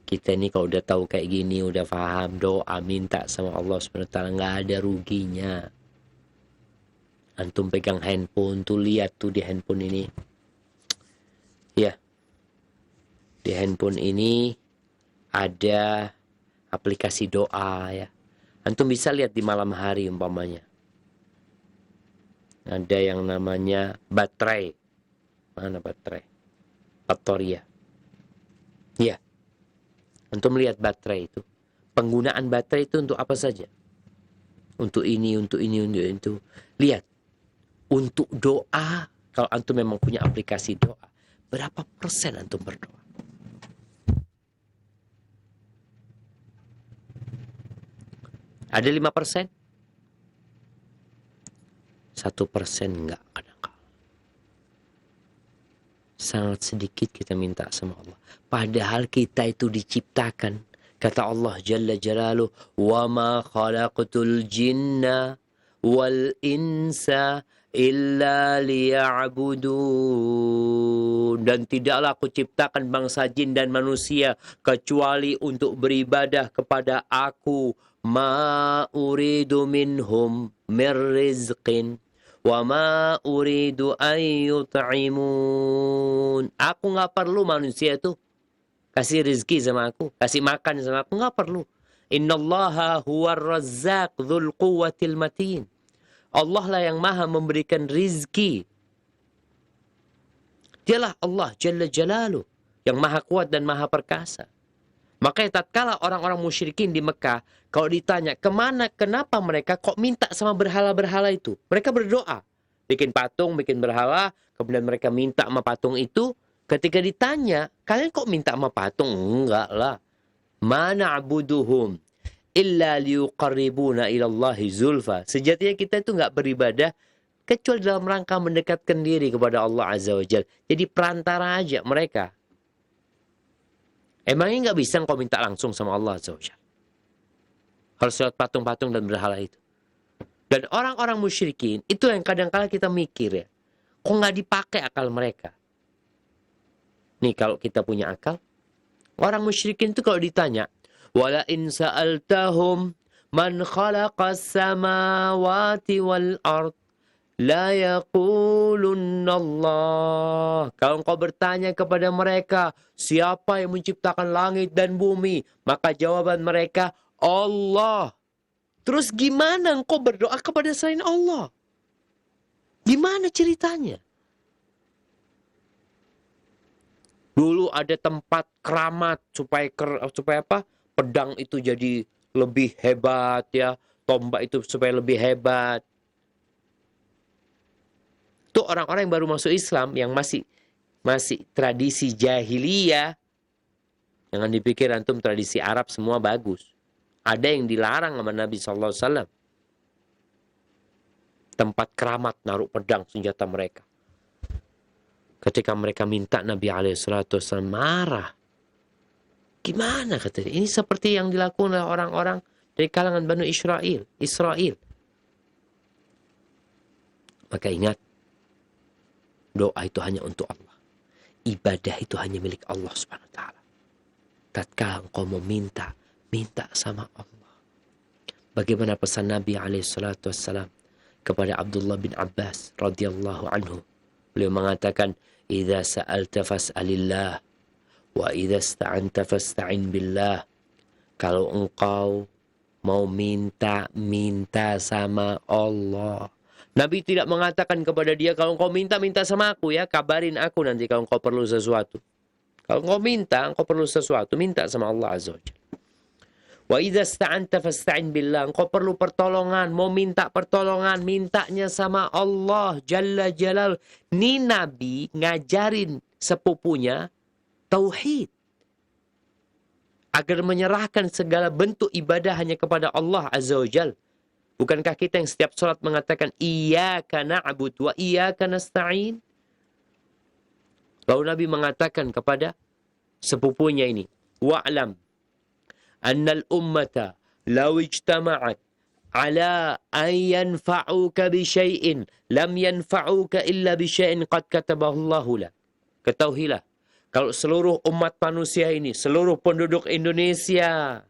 Kita ini kalau udah tahu kayak gini, udah paham, doa, minta sama Allah SWT, nggak ada ruginya. Antum pegang handphone, tuh lihat tuh di handphone ini. Ya. Di handphone ini ada aplikasi doa ya. Antum bisa lihat di malam hari umpamanya. Ada yang namanya baterai. Mana baterai? Batoria. Ya. Antum lihat baterai itu. Penggunaan baterai itu untuk apa saja? Untuk ini, untuk ini, untuk itu. Lihat. Untuk doa, kalau antum memang punya aplikasi doa, berapa persen antum berdoa? Ada 5%? 1% enggak kadang-kadang. Sangat sedikit kita minta sama Allah. Padahal kita itu diciptakan. Kata Allah Jalla Jalaluh, wa ma khalaqtul jinna wal insa illa liya'budun. Dan tidaklah aku ciptakan bangsa jin dan manusia kecuali untuk beribadah kepada aku. Ma uridu minhum mir rizqin wa ma uridu an yut'imun. Aku nggak perlu manusia itu kasih rizki sama aku, kasih makan sama aku, nggak perlu. Innallaha huwar razzaq dzul quwwatil matin. Allah lah yang maha memberikan rizki. Dialah Allah Jalla Jalaluh yang maha kuat dan maha perkasa. Makanya tatkala orang-orang musyrikin di Mekah, kalau ditanya kenapa mereka kok minta sama berhala-berhala itu? Mereka berdoa, bikin patung, bikin berhala, kemudian mereka minta sama patung itu. Ketika ditanya, kalian kok minta sama patung? Enggak lah. Ma na'buduhum illa liyuqarribuna ilallahi zulfa. Sejatinya kita itu enggak beribadah kecuali dalam rangka mendekatkan diri kepada Allah Azza wa Jalla. Jadi perantara aja mereka. Emangnya nggak bisa engkau minta langsung sama Allah Azza wa Jalla? Harus lewat patung-patung dan berhala itu. Dan orang-orang musyrikin, itu yang kadang-kala kita mikir ya, kok nggak dipakai akal mereka? Nih kalau kita punya akal, orang musyrikin itu kalau ditanya, wala in sa'altahum man khalaqas samawati wal ard la yaqulunna Allah. Kalau engkau bertanya kepada mereka, siapa yang menciptakan langit dan bumi? Maka jawaban mereka, Allah. Terus gimana engkau berdoa kepada selain Allah? Gimana ceritanya? Dulu ada tempat keramat supaya apa? Pedang itu jadi lebih hebat ya, tombak itu supaya lebih hebat. Itu orang-orang yang baru masuk Islam yang masih tradisi jahiliyah. Jangan dipikir antum tradisi Arab semua bagus. Ada yang dilarang sama Nabi sallallahu alaihi wasallam. Tempat keramat naruh pedang senjata mereka. Ketika mereka minta, Nabi alaihissalatu wassalam marah. Gimana katanya? Ini seperti yang dilakukan oleh orang-orang dari kalangan Banu Israel. Maka ingat, doa itu hanya untuk Allah. Ibadah itu hanya milik Allah Subhanahu wa taala. Tatkala engkau mau minta sama Allah. Bagaimana pesan Nabi alaihissalatu wassalam kepada Abdullah bin Abbas radhiyallahu anhu. Beliau mengatakan, "Idza sa'alta fas'alillah wa idza ista'anta fasta'in billah." Kalau engkau mau minta sama Allah. Nabi tidak mengatakan kepada dia, kalau engkau minta sama aku ya, kabarin aku nanti kalau engkau perlu sesuatu. Kalau engkau perlu sesuatu, minta sama Allah Azza wa Jalla. Wa idza ista'anta fasta'in billah. Engkau perlu pertolongan, mau minta pertolongan, mintanya sama Allah Jalla Jalal. Ini Nabi ngajarin sepupunya tauhid. Agar menyerahkan segala bentuk ibadah hanya kepada Allah Azza wa Jalla. Bukankah kita yang setiap sholat mengatakan iyyaka na'budu wa iyyaka nasta'in? Lalu Nabi mengatakan kepada sepupunya ini, wa'lam annal ummata law ijtama'at ala an yanfa'uka bi syai'in lam yanfa'uka illa bi syai'in qad katabahu Allahu lak. Ketahuilah, kalau seluruh umat manusia ini, seluruh penduduk Indonesia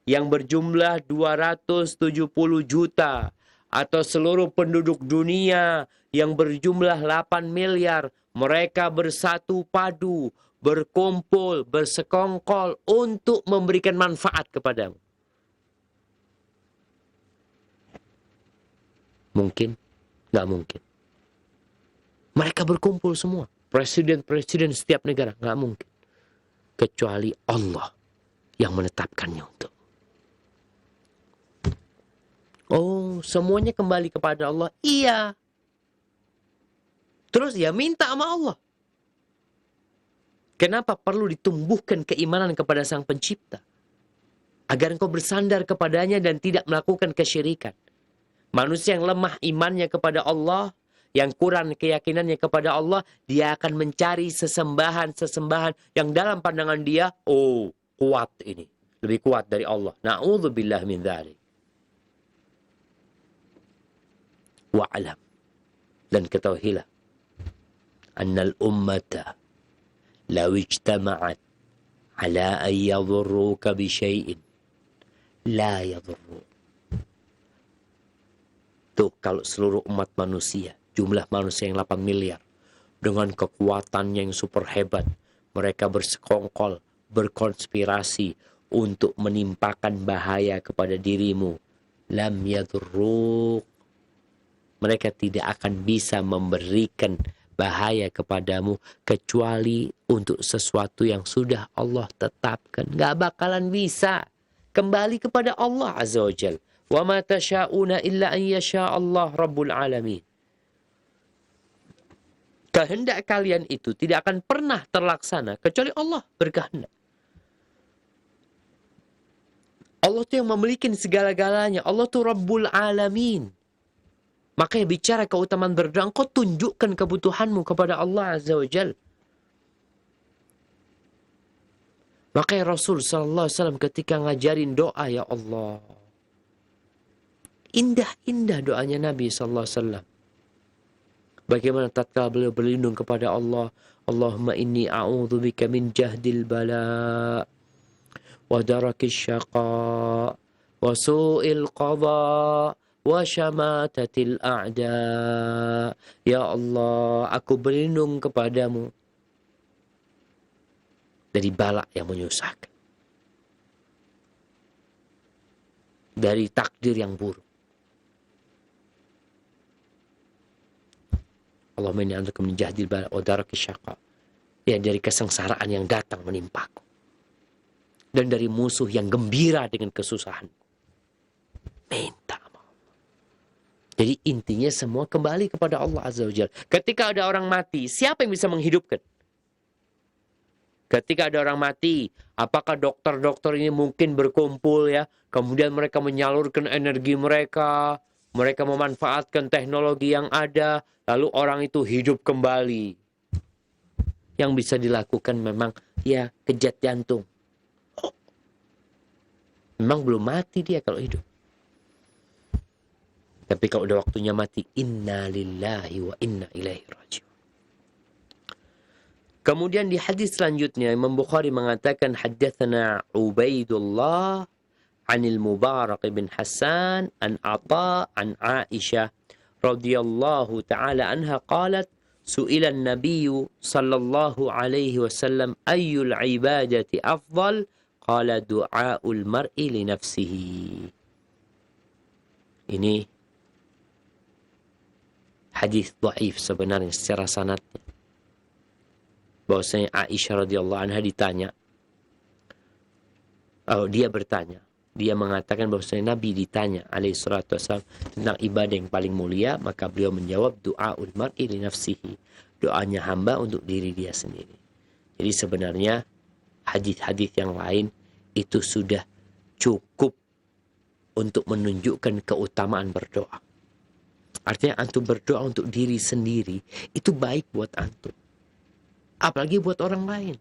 yang berjumlah 270 juta atau seluruh penduduk dunia yang berjumlah 8 miliar, mereka bersatu padu, berkumpul, bersekongkol untuk memberikan manfaat kepadamu. Mungkin? Nggak mungkin. Mereka berkumpul semua. Presiden-presiden setiap negara. Nggak mungkin. Kecuali Allah yang menetapkannya untuk. Oh, semuanya kembali kepada Allah. Iya. Terus ya minta sama Allah. Kenapa perlu ditumbuhkan keimanan kepada Sang Pencipta? Agar engkau bersandar kepadanya dan tidak melakukan kesyirikan. Manusia yang lemah imannya kepada Allah, yang kurang keyakinannya kepada Allah, dia akan mencari sesembahan-sesembahan yang dalam pandangan dia, oh, kuat ini. Lebih kuat dari Allah. Na'udzubillah min dzalik. Wa'alam. Dan ketahuilah. Annal ummata law ijtama'at ala an yadhurruka bi syai'in la yadhurruk. Tuh kalau seluruh umat manusia, jumlah manusia yang 8 miliar, dengan kekuatannya yang super hebat, mereka bersekongkol, berkonspirasi untuk menimpakan bahaya kepada dirimu, lam yadhurruk. Mereka tidak akan bisa memberikan bahaya kepadamu kecuali untuk sesuatu yang sudah Allah tetapkan. Gak bakalan bisa. Kembali kepada Allah Azza wa Jal. Wa ma tasha'una illa an yasha Allah Rabbul Alamin. Kehendak kalian itu tidak akan pernah terlaksana kecuali Allah berkehendak. Allah itu yang memiliki segala-galanya. Allah itu Rabbul Alamin. Makanya bicara keutamaan berdoa, engkau tunjukkan kebutuhanmu kepada Allah Azza wa Jal. Makanya Rasul sallallahu alaihi wasallam ketika ngajarin doa, ya Allah, indah-indah doanya Nabi sallallahu alaihi wasallam. Bagaimana tatkala beliau berlindung kepada Allah, Allahumma inni a'udzubika min jahdil bala wa darakis syaqa wa su'il qadha wa syamatatil a'da. Ya Allah, aku berlindung kepadamu dari bala yang menyusahkan, dari takdir yang buruk. Allahumma inni a'udzubika min jahdil bala wa darakis syaqa. Ya, dari kesengsaraan yang datang menimpaku. Dan dari musuh yang gembira dengan kesusahan. Minta sama Allah. Jadi intinya semua kembali kepada Allah Azza wa Jalla. Ketika ada orang mati, siapa yang bisa menghidupkan? Ketika ada orang mati, apakah dokter-dokter ini mungkin berkumpul ya, kemudian mereka menyalurkan energi mereka, mereka memanfaatkan teknologi yang ada, lalu orang itu hidup kembali. Yang bisa dilakukan memang ya kejat jantung. Oh, memang belum mati dia kalau hidup. Tapi kalau udah waktunya mati, inna lillahi wa inna ilaihi raji'un. Kemudian di hadis selanjutnya Imam Bukhari mengatakan haddatsana Ubaidullah anil Mubarak bin Hassan an Atha an Aisyah radhiyallahu taala anha qalat su'ila an-nabiy sallallahu alaihi wasallam ayyul ibadati afdal qala du'aul mar'i li nafsihi. Ini hadis dhaif sebenarnya secara sanadnya. Bahwasanya Aisyah radhiyallahu anha ditanya, dia bertanya, dia mengatakan bahwasanya Nabi ditanya alaihi salatu wasallam tentang ibadah yang paling mulia, maka beliau menjawab du'aul mar'i li nafsihi, doanya hamba untuk diri dia sendiri. Jadi sebenarnya hadis-hadis yang lain itu sudah cukup untuk menunjukkan keutamaan berdoa. Artinya antum berdoa untuk diri sendiri itu baik buat antum. Apalagi buat orang lain.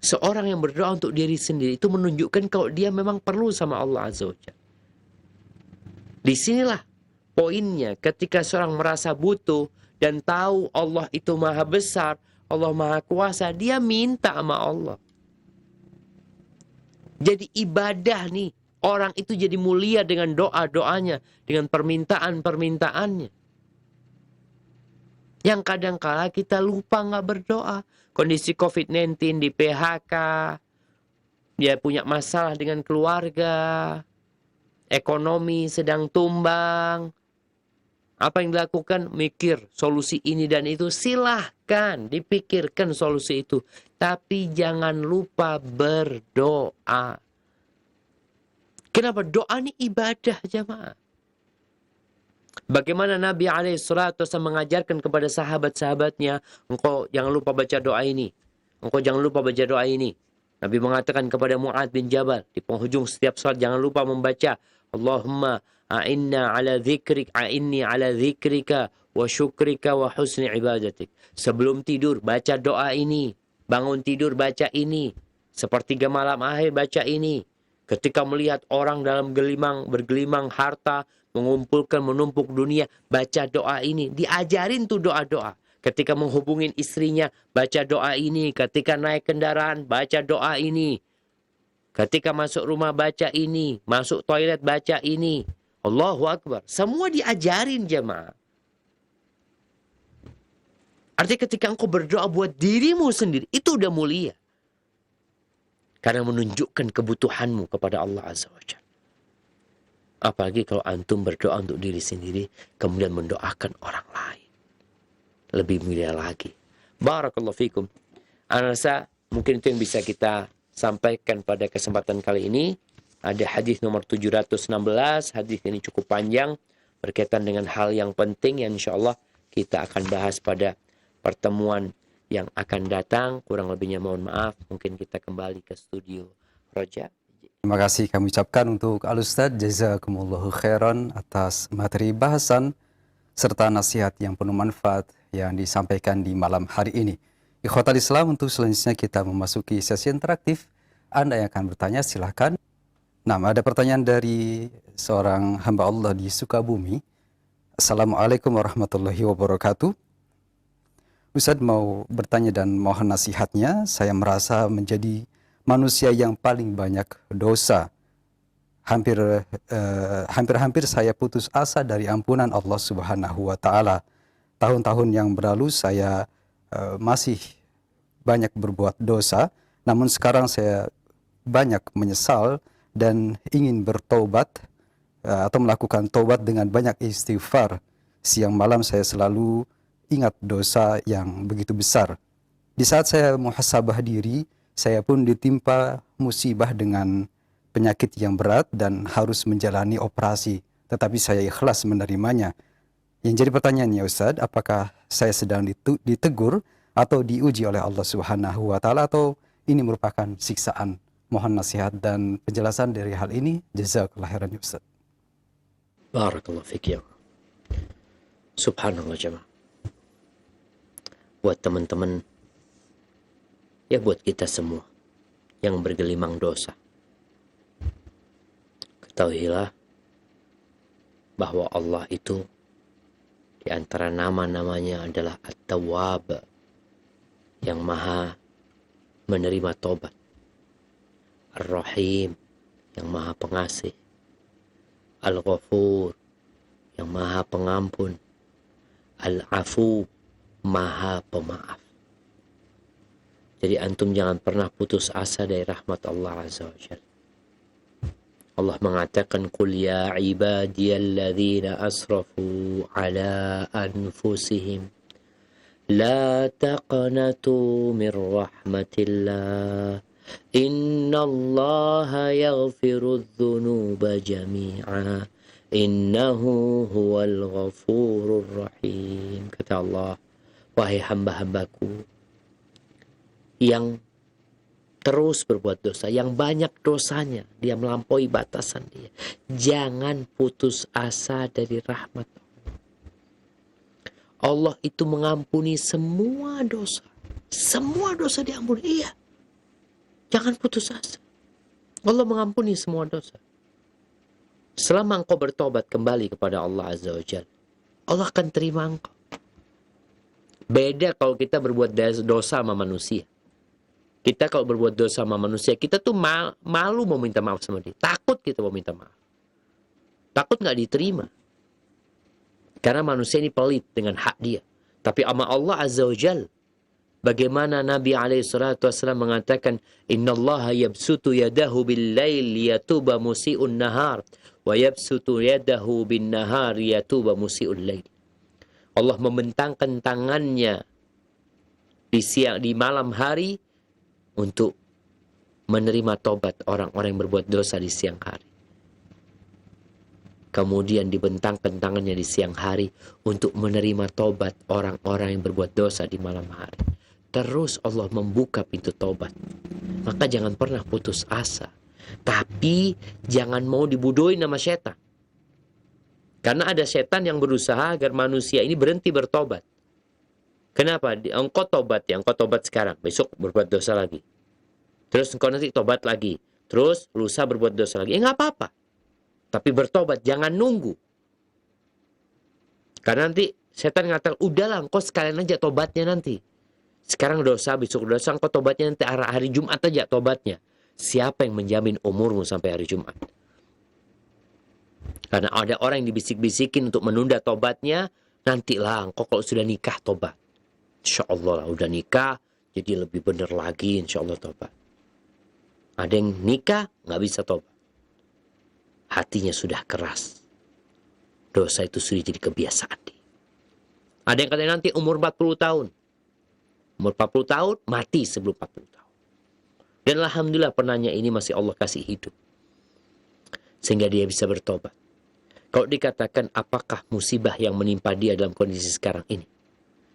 Seorang yang berdoa untuk diri sendiri itu menunjukkan kalau dia memang perlu sama Allah Azza wa Jalla. Disinilah poinnya, ketika seorang merasa butuh dan tahu Allah itu maha besar, Allah maha kuasa, dia minta sama Allah. Jadi ibadah nih, orang itu jadi mulia dengan doa-doanya, dengan permintaan-permintaannya. Yang kadang-kala kita lupa nggak berdoa. Kondisi COVID-19 di PHK, dia punya masalah dengan keluarga, ekonomi sedang tumbang. Apa yang dilakukan? Mikir solusi ini dan itu. Silahkan dipikirkan solusi itu. Tapi jangan lupa berdoa. Kenapa? Doa ini ibadah jamaah. Bagaimana Nabi alaihissalatu wasallam mengajarkan kepada sahabat-sahabatnya, engkau jangan lupa baca doa ini. Engkau jangan lupa baca doa ini. Nabi mengatakan kepada Mu'adz bin Jabal di penghujung setiap salat, jangan lupa membaca Allahumma a'inni ala dzikrika wa syukrika wa husni ibadatik. Sebelum tidur baca doa ini, bangun tidur baca ini, sepertiga malam akhir baca ini. Ketika melihat orang dalam bergelimang harta, mengumpulkan, menumpuk dunia, baca doa ini. Diajarin tuh doa-doa. Ketika menghubungin istrinya, baca doa ini. Ketika naik kendaraan, baca doa ini. Ketika masuk rumah, baca ini. Masuk toilet, baca ini. Allahu Akbar. Semua diajarin jemaah. Artinya ketika engkau berdoa buat dirimu sendiri, itu udah mulia. Karena menunjukkan kebutuhanmu kepada Allah Azza wa Jalla. Apalagi kalau antum berdoa untuk diri sendiri, kemudian mendoakan orang lain. Lebih mulia lagi. Barakallahu fikum. Ana rasa mungkin itu yang bisa kita sampaikan pada kesempatan kali ini. Ada hadis nomor 716. Hadis ini cukup panjang. Berkaitan dengan hal yang penting yang insya Allah kita akan bahas pada pertemuan yang akan datang. Kurang lebihnya mohon maaf. Mungkin kita kembali ke studio Roja. Terima kasih kami ucapkan untuk Al-Ustadz Jazakumullahu khairan atas materi bahasan serta nasihat yang penuh manfaat yang disampaikan di malam hari ini. Ikhwatal Islam, untuk selanjutnya kita memasuki sesi interaktif. Anda yang akan bertanya silahkan. Nah, ada pertanyaan dari seorang hamba Allah di Sukabumi. Assalamualaikum warahmatullahi wabarakatuh. Ustadz mau bertanya dan mohon nasihatnya. Saya merasa menjadi manusia yang paling banyak dosa. Hampir-hampir saya putus asa dari ampunan Allah Subhanahu wa taala. Tahun-tahun yang berlalu saya masih banyak berbuat dosa, namun sekarang saya banyak menyesal dan ingin bertobat atau melakukan tobat dengan banyak istighfar. Siang malam saya selalu ingat dosa yang begitu besar. Di saat saya muhasabah diri, saya pun ditimpa musibah dengan penyakit yang berat dan harus menjalani operasi. Tetapi saya ikhlas menerimanya. Yang jadi pertanyaannya Ustadz, apakah saya sedang ditegur atau diuji oleh Allah Subhanahu wa taala, atau ini merupakan siksaan? Mohon nasihat dan penjelasan dari hal ini. Jazakallah khairan Ustadz. Barakallahu fiik ya. Subhanallah jemaah. Buat teman-teman, ya buat kita semua yang bergelimang dosa, ketahuilah bahwa Allah itu di antara nama-namanya adalah At-Tawwab, yang maha menerima tobat, Ar-Rahim, yang maha pengasih, Al-Ghafur, yang maha pengampun, Al-Afu, maha pemaaf. Jadi antum jangan pernah putus asa dari rahmat Allah Azza wa Jalla. Allah mengatakan, qul ya ibadiyalladzina asrafu ala anfusihim la taqnatu min rahmatillah innallaha yaghfiru dzunuba jami'a innahu huwal ghafurur rahim. Kata Allah, wahai hamba-hambaku yang terus berbuat dosa, yang banyak dosanya, dia melampaui batasan dia, jangan putus asa dari rahmat Allah. Itu mengampuni semua dosa. Semua dosa diampuni. Iya. Jangan putus asa. Allah mengampuni semua dosa. Selama engkau bertobat kembali kepada Allah Azza wa Jalla, Allah akan terima engkau. Beda kalau kita berbuat dosa sama manusia. Kita kalau berbuat dosa sama manusia, kita tuh malu mau minta maaf sama dia. Takut kita mau minta maaf. Takut gak diterima. Karena manusia ini pelit dengan hak dia. Tapi sama Allah Azza wa Jal, bagaimana Nabi SAW mengatakan, innallaha yabsutu yadahu bil-lail yatuba musi'un nahar, wa yabsutu yadahu bin-nahar yatuba musi'un lail. Allah membentangkan tangannya di malam hari untuk menerima tobat orang-orang yang berbuat dosa di siang hari. Kemudian dibentangkan tangannya di siang hari untuk menerima tobat orang-orang yang berbuat dosa di malam hari. Terus Allah membuka pintu tobat. Maka jangan pernah putus asa. Tapi jangan mau dibodohin sama setan. Karena ada setan yang berusaha agar manusia ini berhenti bertobat. Kenapa? Engkau tobat ya, engkau tobat sekarang, besok berbuat dosa lagi. Terus engkau nanti tobat lagi. Terus lusa berbuat dosa lagi. Ya nggak apa-apa. Tapi bertobat, jangan nunggu. Karena nanti setan mengatakan, udahlah engkau sekalian aja tobatnya nanti. Sekarang dosa, besok dosa, engkau tobatnya nanti hari Jumat aja tobatnya. Siapa yang menjamin umurmu sampai hari Jumat? Karena ada orang yang dibisik-bisikin untuk menunda tobatnya. Nantilah engkau kalau sudah nikah tobat. Insya Allah lah, udah nikah, jadi lebih benar lagi insya Allah tobat. Ada yang nikah, nggak bisa tobat. Hatinya sudah keras. Dosa itu sudah jadi kebiasaan dia. Ada yang katanya nanti umur 40 tahun. Umur 40 tahun, mati sebelum 40 tahun. Dan alhamdulillah penanya ini masih Allah kasih hidup. Sehingga dia bisa bertobat. Kalau dikatakan apakah musibah yang menimpa dia dalam kondisi sekarang ini,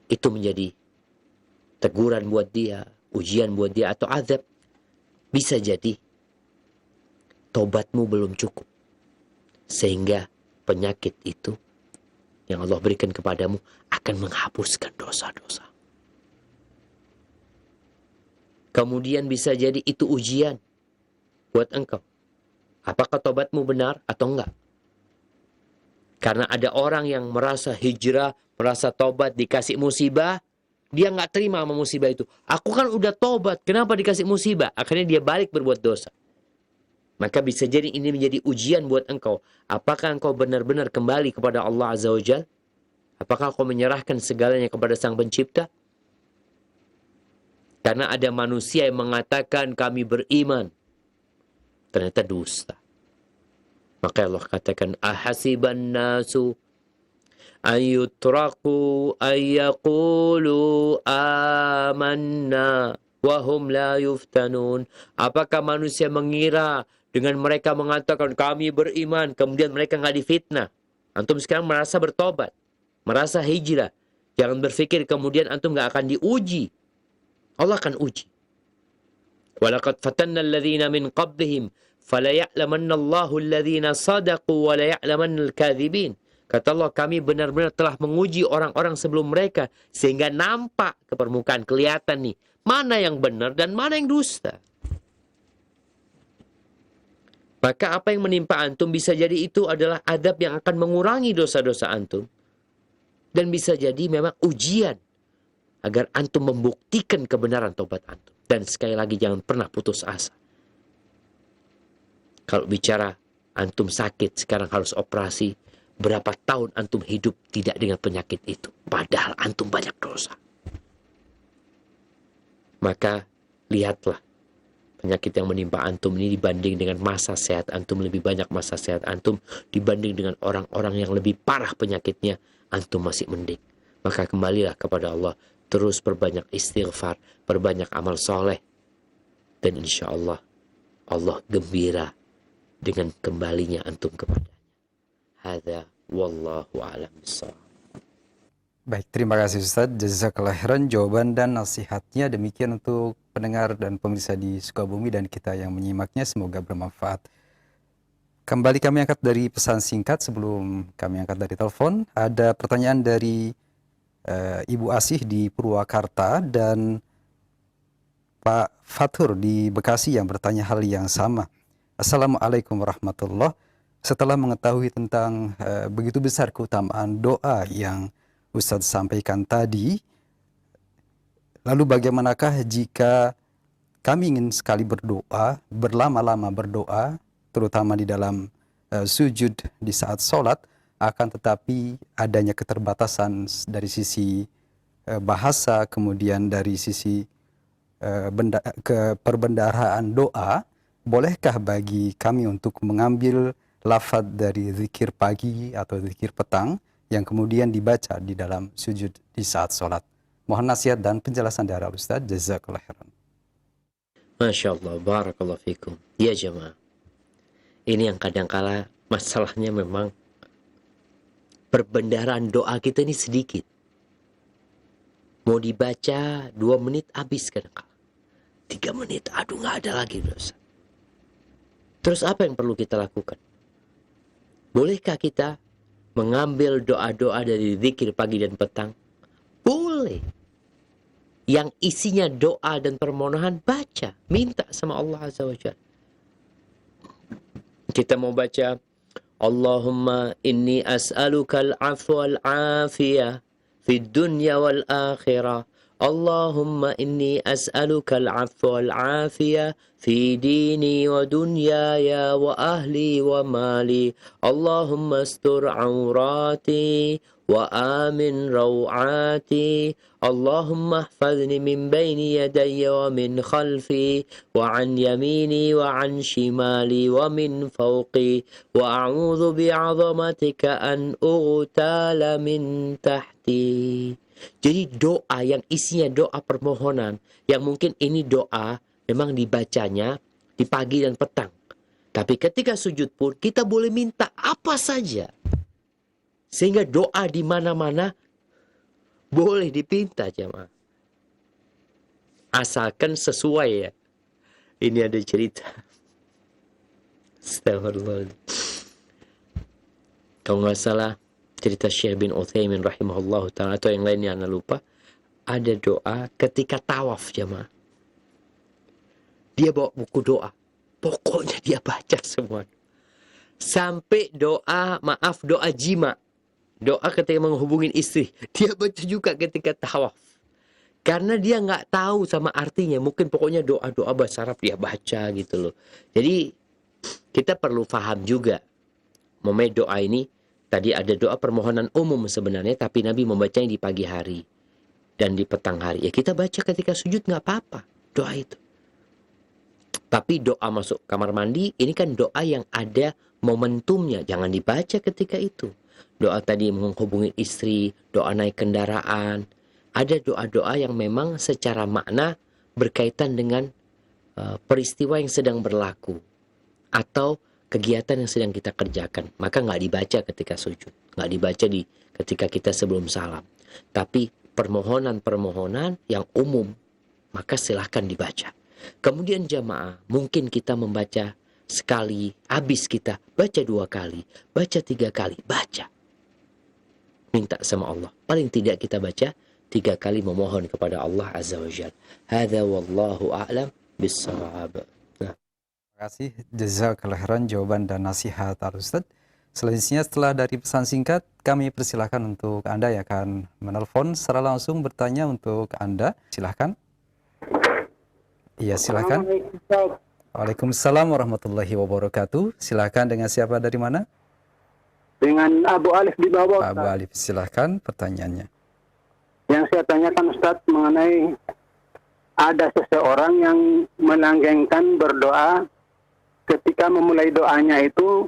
itu menjadi teguran buat dia, ujian buat dia, atau azab, bisa jadi tobatmu belum cukup. Sehingga penyakit itu yang Allah berikan kepadamu akan menghapuskan dosa-dosa. Kemudian bisa jadi itu ujian buat engkau. Apakah tobatmu benar atau enggak? Karena ada orang yang merasa hijrah, merasa tobat, dikasih musibah, dia nggak terima sama musibah itu. Aku kan udah tobat, kenapa dikasih musibah? Akhirnya dia balik berbuat dosa. Maka bisa jadi ini menjadi ujian buat engkau. Apakah engkau benar-benar kembali kepada Allah Azza wa Jalla? Apakah engkau menyerahkan segalanya kepada Sang Pencipta? Karena ada manusia yang mengatakan kami beriman. Ternyata dusta. Maka Allah katakan, ahasiban nasu ayyutraku ayyaqulu amanna wahum la yuftanun. Apakah manusia mengira dengan mereka mengatakan kami beriman, kemudian mereka nggak difitnah? Antum sekarang merasa bertobat, merasa hijrah. Jangan berpikir kemudian antum nggak akan diuji. Allah akan uji. Walaqad fatanna alladhina min qablihim falaya'lamanna Allahu alladhina sadaqu wa laya'lamanna al-kadhibin. Kata Allah, kami benar-benar telah menguji orang-orang sebelum mereka sehingga nampak ke permukaan, kelihatan nih mana yang benar dan mana yang dusta. Maka apa yang menimpa antum bisa jadi itu adalah adab yang akan mengurangi dosa-dosa antum. Dan bisa jadi memang ujian agar antum membuktikan kebenaran tobat antum. Dan sekali lagi jangan pernah putus asa. Kalau bicara antum sakit, sekarang harus operasi. Berapa tahun antum hidup tidak dengan penyakit itu. Padahal antum banyak dosa. Maka lihatlah penyakit yang menimpa antum ini dibanding dengan masa sehat antum. Lebih banyak masa sehat antum dibanding dengan orang-orang yang lebih parah penyakitnya. Antum masih mending. Maka kembalilah kepada Allah. Terus perbanyak istighfar, perbanyak amal soleh. Dan insya Allah, Allah gembira dengan kembalinya antum kepadanya. Hadza wallahu a'lam bishawab. Baik, terima kasih Ustaz. Jazakallah khairan jawaban dan nasihatnya. Demikian untuk pendengar dan pemirsa di Sukabumi dan kita yang menyimaknya. Semoga bermanfaat. Kembali kami angkat dari pesan singkat sebelum kami angkat dari telepon. Ada pertanyaan dari Ibu Asih di Purwakarta dan Pak Fatur di Bekasi yang bertanya hal yang sama. Assalamualaikum warahmatullahi. Setelah mengetahui tentang begitu besar keutamaan doa yang Ustadz sampaikan tadi, lalu bagaimanakah jika kami ingin sekali berdoa, berlama-lama berdoa, terutama di dalam sujud di saat sholat, akan tetapi adanya keterbatasan dari sisi bahasa, kemudian dari sisi perbendaharaan doa, bolehkah bagi kami untuk mengambil lafaz dari zikir pagi atau zikir petang yang kemudian dibaca di dalam sujud di saat sholat? Mohon nasihat dan penjelasan dari Ustaz. Jazakallah khairan. Masya Allah, barakallahu fikum. Ya jemaah, ini yang kadangkala masalahnya memang perbendaharaan doa kita ini sedikit. Mau dibaca 2 menit habis kadang-kala. 3 menit, aduh nggak ada lagi dosa. Terus apa yang perlu kita lakukan? Bolehkah kita mengambil doa-doa dari zikir pagi dan petang? Boleh. Yang isinya doa dan permohonan, baca. Minta sama Allah Azza wa Jalla. Kita mau baca, Allahumma inni as'aluka al-afwa wal-afiyah fid dunya wal akhirah. Allahumma inni as'aluka al-afwa wal-afiyah fi dini wa dunyaya wa ahli wa mali. Allahumma astur awrati wa amin rawati. Allahumma ihfazni min bayni yadayya wa min khalfi wa an yamini wa an shimali wa min fawqi wa a'udzu bi'azamatika an ughtala min tahti. Jadi doa yang isinya doa permohonan, yang mungkin ini doa memang dibacanya di pagi dan petang. Tapi ketika sujud pun kita boleh minta apa saja. Sehingga doa di mana-mana boleh dipinta jemaah. Asalkan sesuai ya. Ini ada cerita. Astagfirullah. Kalau nggak salah cerita Syekh bin Utsaimin rahimahullah ta'ala atau yang lainnya anda lupa. Ada doa ketika tawaf jemaah. Dia bawa buku doa. Pokoknya dia baca semua. Sampai doa, doa jima. Doa ketika menghubungin istri. Dia baca juga ketika tawaf. Karena dia nggak tahu sama artinya. Mungkin pokoknya doa-doa bahasa Arab dia baca gitu loh. Jadi kita perlu paham juga. Doa ini, tadi ada doa permohonan umum sebenarnya. Tapi Nabi membacanya di pagi hari. Dan di petang hari. Ya kita baca ketika sujud nggak apa-apa. Doa itu. Tapi doa masuk kamar mandi, ini kan doa yang ada momentumnya. Jangan dibaca ketika itu. Doa tadi menghubungi istri, doa naik kendaraan. Ada doa-doa yang memang secara makna berkaitan dengan peristiwa yang sedang berlaku. Atau kegiatan yang sedang kita kerjakan. Maka nggak dibaca ketika sujud. Nggak dibaca ketika kita sebelum salam. Tapi permohonan-permohonan yang umum, maka silahkan dibaca. Kemudian jamaah, mungkin kita membaca sekali, habis kita baca 2 kali, baca 3 kali, baca. Minta sama Allah. Paling tidak kita baca 3 kali memohon kepada Allah Azza wa Jalla. Hadza wallahu a'lam bis-shawab. Nah. Terima kasih jazakallahu khairan jawaban dan nasihat Al-Ustaz. Selanjutnya setelah dari pesan singkat, kami persilahkan untuk Anda yang akan menelpon secara langsung bertanya untuk Anda. Silahkan. Iya, silakan. Waalaikumsalam warahmatullahi wabarakatuh. Silakan, dengan siapa, dari mana? Dengan Abu Alif di bawah. Abu Alif, silakan pertanyaannya. Yang saya tanyakan Ustaz mengenai ada seseorang yang melanggengkan berdoa ketika memulai doanya itu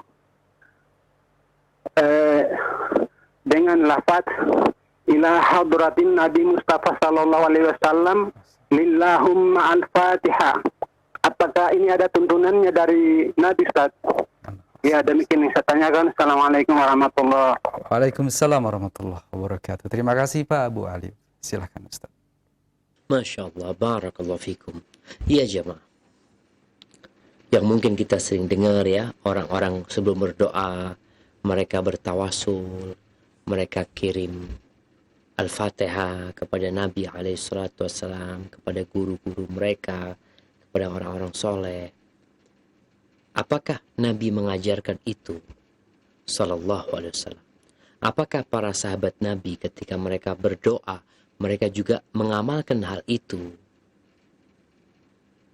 dengan lafaz ila hadratin Nabi Mustafa sallallahu alaihi wasallam lillahumma al-Fatihah. Apakah ini ada tuntunannya dari Nabi Ustaz? Ya, demikian yang saya tanyakan. Assalamualaikum warahmatullahi wabarakatuh. Waalaikumsalam warahmatullahi wabarakatuh. Terima kasih Pak Abu Alif. Silakan Ustaz. Masya Allah, barakallahu fikum. Iya jemaah. Yang mungkin kita sering dengar ya, orang-orang sebelum berdoa, mereka bertawasul, mereka kirim Al-Fatihah kepada Nabi SAW, kepada guru-guru mereka, kepada orang-orang soleh. Apakah Nabi mengajarkan itu? Sallallahu alaihi wasallam. Apakah para sahabat Nabi ketika mereka berdoa, mereka juga mengamalkan hal itu?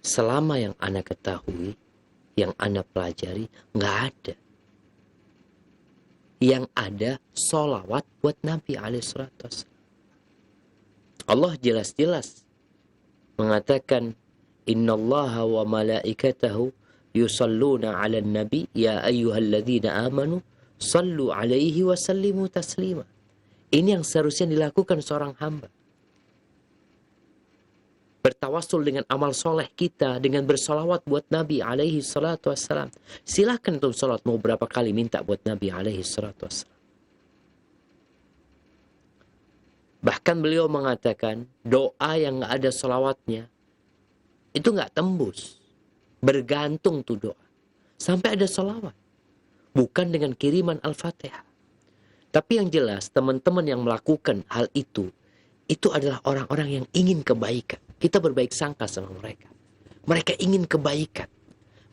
Selama yang Anda ketahui, yang Anda pelajari, nggak ada. Yang ada solawat buat Nabi SAW. Allah jelas-jelas mengatakan innallaha wa malaikatahu yusalluna 'alan nabi ya ayyuhalladzina amanu sallu 'alaihi wa sallimu taslima. Ini yang seharusnya dilakukan seorang hamba. Bertawasul dengan amal soleh kita, dengan bersolawat buat Nabi alaihi salatu wassalam. Silakan tuh sholat mau berapa kali minta buat Nabi alaihi salatu wassalam. Bahkan beliau mengatakan doa yang gak ada solawatnya itu gak tembus. Bergantung tuh doa. Sampai ada solawat. Bukan dengan kiriman Al-Fatihah. Tapi yang jelas teman-teman yang melakukan hal itu adalah orang-orang yang ingin kebaikan. Kita berbaik sangka sama mereka. Mereka ingin kebaikan.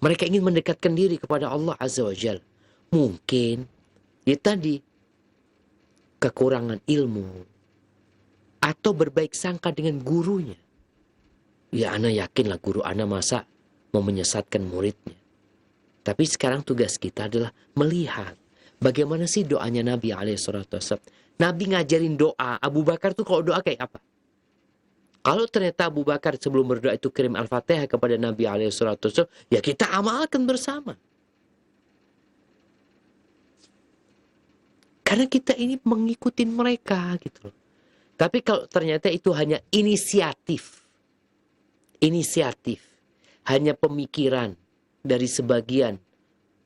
Mereka ingin mendekatkan diri kepada Allah Azza wa Jalla. Mungkin ya tadi kekurangan ilmu. Atau berbaik sangka dengan gurunya. Ya, ana yakinlah guru ana masa mau menyesatkan muridnya. Tapi sekarang tugas kita adalah melihat bagaimana sih doanya Nabi SAW. Nabi ngajarin doa. Abu Bakar tuh kalau doa kayak apa? Kalau ternyata Abu Bakar sebelum berdoa itu kirim Al-Fatihah kepada Nabi SAW, ya kita amalkan bersama. Karena kita ini mengikuti mereka gitu loh. Tapi kalau ternyata itu hanya inisiatif, hanya pemikiran dari sebagian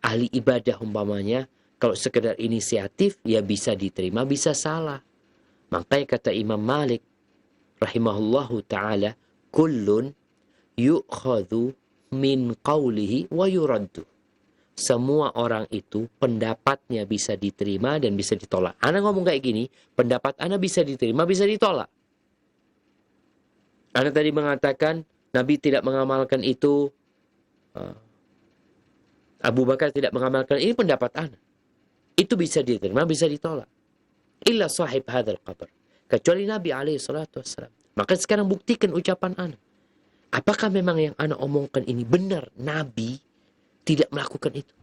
ahli ibadah umpamanya, kalau sekedar inisiatif ya bisa diterima, bisa salah. Makanya kata Imam Malik rahimahullahu ta'ala, kullun yu'khadhu min qawlihi wa yuraddu. Semua orang itu pendapatnya bisa diterima dan bisa ditolak. Ana ngomong kayak gini, pendapat Ana bisa diterima, bisa ditolak. Ana tadi mengatakan Nabi tidak mengamalkan itu Abu Bakar tidak mengamalkan, ini pendapat ana. Itu bisa diterima, bisa ditolak. Illa sahib hadzal qabr. Kecuali Nabi alaihi salatu wassalam. Maka sekarang buktikan ucapan ana. Apakah memang yang ana omongkan ini benar? Nabi tidak melakukan itu.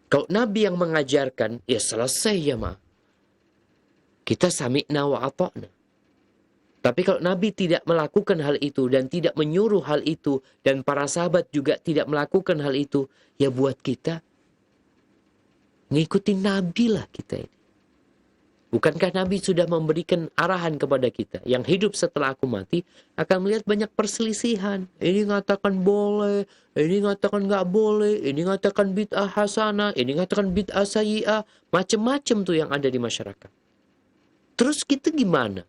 Kalau Nabi yang mengajarkan, ya selesai ya kita sami'na wa ata'na. Tapi kalau Nabi tidak melakukan hal itu dan tidak menyuruh hal itu dan para sahabat juga tidak melakukan hal itu, ya buat kita ngikutin Nabi lah kita ini. Bukankah Nabi sudah memberikan arahan kepada kita yang hidup setelah aku mati akan melihat banyak perselisihan. Ini ngatakan boleh, ini ngatakan nggak boleh, ini ngatakan bid'ah hasanah, ini ngatakan bid'ah sayyi'ah, macam-macam tuh yang ada di masyarakat. Terus kita gimana?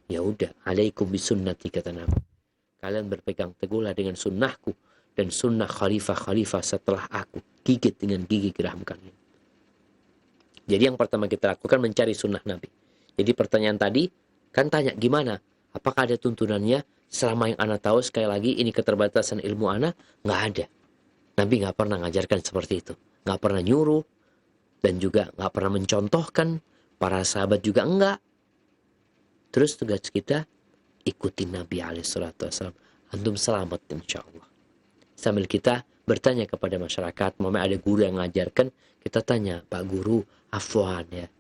Ya udah, alaikum bisunnati kata Nabi. Kalian berpegang teguhlah dengan sunnahku dan sunnah khalifah-khalifah setelah aku. Gigit dengan gigi geram kalian. Jadi yang pertama kita lakukan mencari sunnah Nabi. Jadi pertanyaan tadi kan tanya gimana? Apakah ada tuntunannya? Selama yang ana tahu sekali lagi ini keterbatasan ilmu ana, nggak ada. Nabi nggak pernah ngajarkan seperti itu, nggak pernah nyuruh dan juga nggak pernah mencontohkan. Para sahabat juga enggak. Terus tugas kita ikuti Nabi SAW. Antum selamat insya Allah. Sambil kita bertanya kepada masyarakat, ada guru yang mengajarkan, kita tanya, Pak Guru, afwan ya,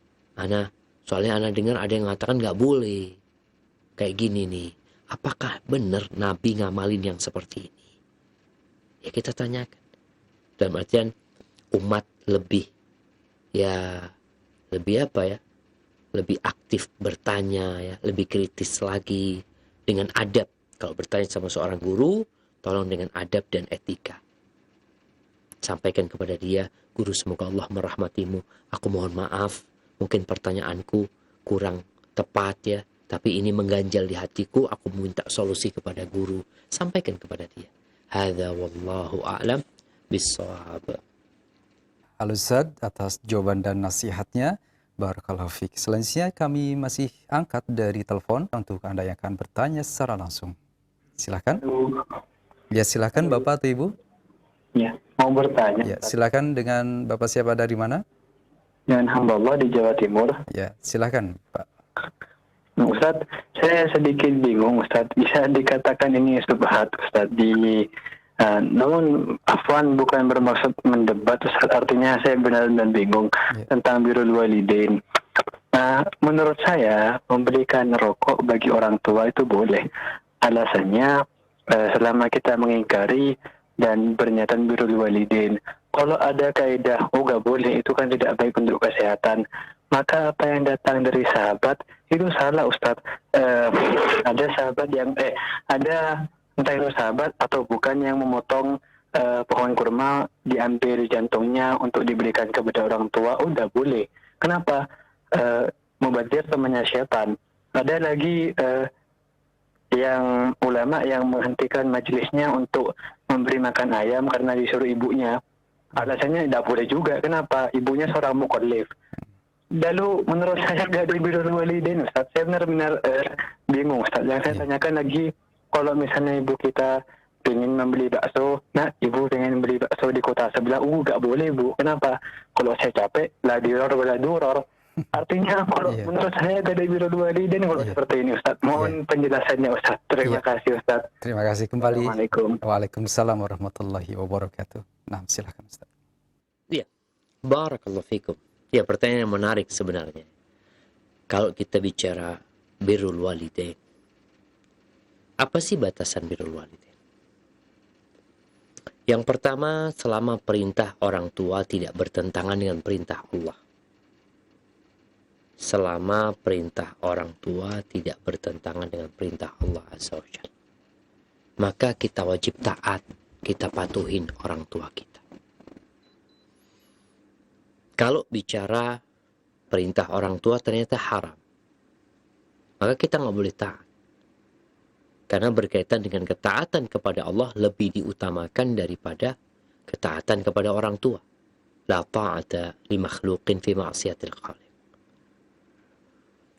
soalnya ana dengar ada yang mengatakan nggak boleh kayak gini nih. Apakah benar Nabi ngamalin yang seperti ini? Ya kita tanyakan. Dalam artian umat lebih lebih aktif bertanya ya, lebih kritis lagi dengan adab. Kalau bertanya sama seorang guru, tolong dengan adab dan etika. Sampaikan kepada dia, guru semoga Allah merahmatimu. Aku mohon maaf, mungkin pertanyaanku kurang tepat ya, tapi ini mengganjal di hatiku, aku minta solusi kepada guru. Sampaikan kepada dia. Hadza wallahu a'lam bissawab. Al-Ustaz atas jawaban dan nasihatnya. Barakallahu fiik. Selanjutnya kami masih angkat dari telepon untuk Anda yang akan bertanya secara langsung. Silakan. Ya, silakan Bapak atau Ibu. Ya, mau bertanya. Ya, silakan dengan Bapak siapa dari mana? Dengan hamba Allah di Jawa Timur. Ya, silakan Pak. Ustaz, saya sedikit bingung Ustaz. Bisa dikatakan ini subhat Ustaz namun afwan bukan bermaksud mendebat Ustaz, artinya saya benar-benar bingung tentang birrul walidain. Menurut saya memberikan rokok bagi orang tua itu boleh. Alasannya selama kita mengingkari dan bernyataan birrul walidain. Kalau ada kaidah gak boleh, itu kan tidak baik untuk kesehatan. Maka apa yang datang dari sahabat itu salah Ustaz. Ada sahabat yang ada entah itu sahabat atau bukan yang memotong pohon kurma, diambil jantungnya untuk diberikan kepada orang tua, udah boleh. Kenapa? Mubadzir temannya syaitan. Ada lagi yang ulama yang menghentikan majelisnya untuk memberi makan ayam karena disuruh ibunya. Alasannya tidak boleh juga. Kenapa? Ibunya seorang mukallaf. Lalu menurut saya gak ada birrul walidain Ustaz. Saya benar-benar bingung Ustaz. Yang saya tanyakan lagi, kalau misalnya ibu kita ingin membeli bakso, ibu ingin beli bakso di kota sebelah, gak boleh Bu. Kenapa? Kalau saya capek, la diror wala duror. Artinya kalau menurut saya gak ada birrul walidain kalau seperti ini Ustaz. Mohon penjelasannya Ustaz. Terima kasih Ustaz. Terima kasih kembali. Assalamualaikum. Waalaikumsalam warahmatullahi wabarakatuh. Nah, silakan Ustaz. Iya. Barakallahu fikum. Ya, pertanyaan yang menarik sebenarnya. Kalau kita bicara birrul walidain, apa sih batasan birrul walidain? Yang pertama, selama perintah orang tua tidak bertentangan dengan perintah Allah. Selama perintah orang tua tidak bertentangan dengan perintah Allah Azza wa Jalla, maka kita wajib taat, kita patuhin orang tua kita. Kalau bicara perintah orang tua ternyata haram, maka kita nggak boleh taat. Karena berkaitan dengan ketaatan kepada Allah lebih diutamakan daripada ketaatan kepada orang tua. La ta'ata li makhluqin fi ma'siyatil khaliq.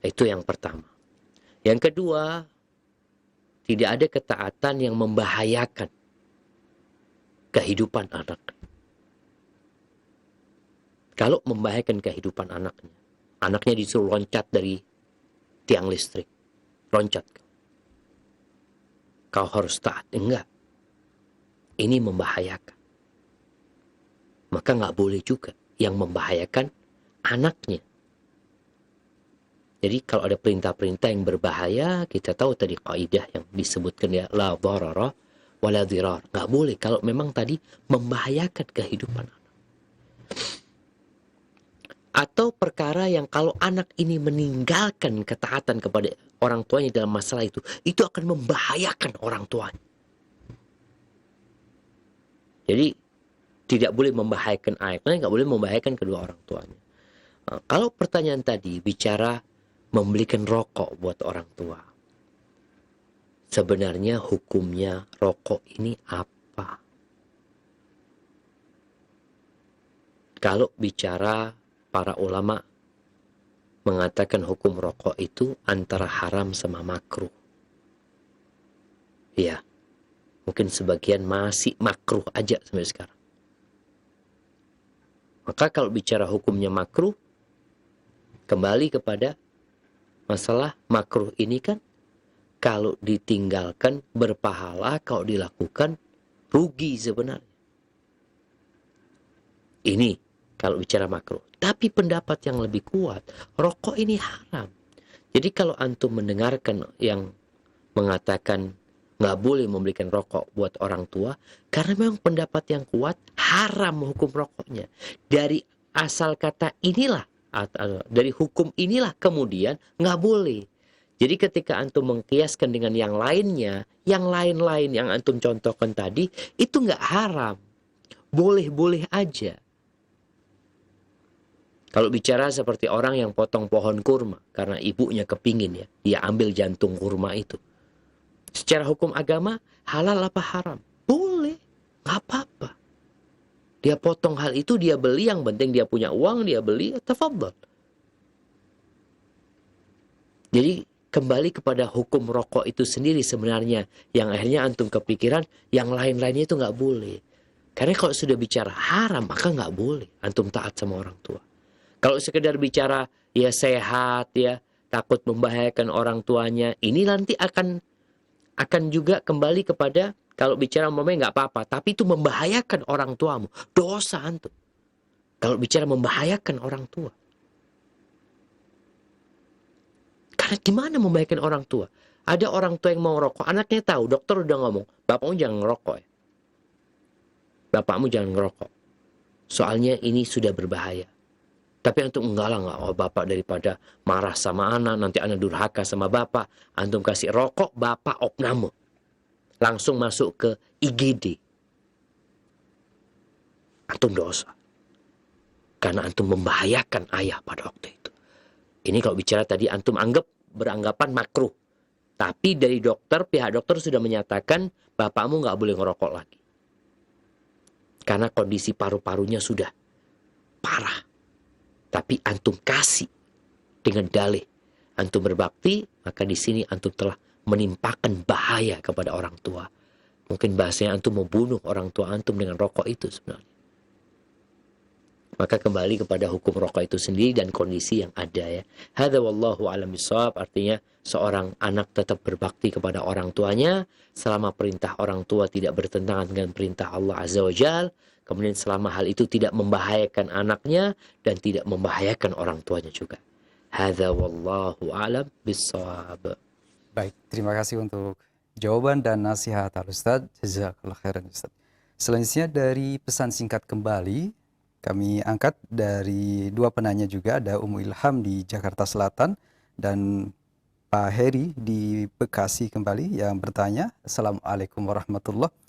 Itu yang pertama. Yang kedua, tidak ada ketaatan yang membahayakan. kehidupan anak. Kalau membahayakan kehidupan anaknya disuruh loncat dari tiang listrik. Loncat. Kau harus taat. Enggak. Ini membahayakan. Maka nggak boleh juga yang membahayakan anaknya. Jadi kalau ada perintah-perintah yang berbahaya, kita tahu tadi kaidah yang disebutkan ya, la dharara wala dhirar. Nggak boleh kalau memang tadi membahayakan kehidupan anak. Atau perkara yang kalau anak ini meninggalkan ketaatan kepada orang tuanya dalam masalah itu akan membahayakan orang tuanya. Jadi tidak boleh membahayakan anaknya, nggak boleh membahayakan kedua orang tuanya. Nah, kalau pertanyaan tadi bicara membelikan rokok buat orang tua, sebenarnya hukumnya rokok ini apa? Kalau bicara para ulama mengatakan hukum rokok itu antara haram sama makruh. Ya, mungkin sebagian masih makruh aja sampai sekarang. Maka kalau bicara hukumnya makruh, kembali kepada masalah makruh ini kan, kalau ditinggalkan berpahala, kalau dilakukan rugi sebenarnya. Ini kalau bicara makruh. Tapi pendapat yang lebih kuat, rokok ini haram. Jadi kalau antum mendengarkan yang mengatakan nggak boleh membelikan rokok buat orang tua, karena memang pendapat yang kuat haram hukum rokoknya. Dari asal kata inilah, dari hukum inilah kemudian nggak boleh. Jadi ketika antum mengkiaskan dengan yang lainnya, yang lain-lain yang antum contohkan tadi, itu nggak haram. Boleh-boleh aja. Kalau bicara seperti orang yang potong pohon kurma, karena ibunya kepingin ya, dia ambil jantung kurma itu. Secara hukum agama, halal apa haram? Boleh, nggak apa-apa. Dia potong hal itu, dia beli, yang penting dia punya uang, dia beli, tafadhal. Jadi kembali kepada hukum rokok itu sendiri sebenarnya, yang akhirnya antum kepikiran, yang lain-lainnya itu nggak boleh. Karena kalau sudah bicara haram, maka nggak boleh antum taat sama orang tua. Kalau sekedar bicara ya sehat ya, takut membahayakan orang tuanya, ini nanti akan juga kembali kepada kalau bicara umpamanya nggak apa-apa, tapi itu membahayakan orang tuamu, dosa antum. Kalau bicara membahayakan orang tua, karena gimana membahayakan orang tua? Ada orang tua yang mau rokok, anaknya tahu, dokter udah ngomong, bapakmu jangan ngerokok ya. Bapakmu jangan ngerokok. Soalnya ini sudah berbahaya. Tapi antum enggak lah, oh bapak daripada marah sama anak, nanti anak durhaka sama bapak, antum kasih rokok, bapak opname. Langsung masuk ke IGD. Antum dosa. Karena antum membahayakan ayah pada waktu itu. Ini kalau bicara tadi antum beranggapan makruh. Tapi dari dokter, pihak dokter sudah menyatakan bapakmu nggak boleh ngerokok lagi. Karena kondisi paru-parunya sudah parah. Tapi antum kasih dengan dalih antum berbakti, maka di sini antum telah menimpakan bahaya kepada orang tua. Mungkin bahasanya antum membunuh orang tua antum dengan rokok itu sebenarnya. Maka kembali kepada hukum rokok itu sendiri dan kondisi yang ada ya. Hadza wallahu a'lam bishawab, artinya seorang anak tetap berbakti kepada orang tuanya selama perintah orang tua tidak bertentangan dengan perintah Allah Azza wa Jalla. Kemudian selama hal itu tidak membahayakan anaknya dan tidak membahayakan orang tuanya juga. Hadza wallahu a'lam bishawab. Baik, terima kasih untuk jawaban dan nasihat Al-Ustaz. Jazakallahu khairan Ustaz. Selanjutnya dari pesan singkat kembali, kami angkat dari dua penanya juga, ada Ummu Ilham di Jakarta Selatan dan Pak Heri di Bekasi kembali yang bertanya, Assalamualaikum warahmatullahi wabarakatuh.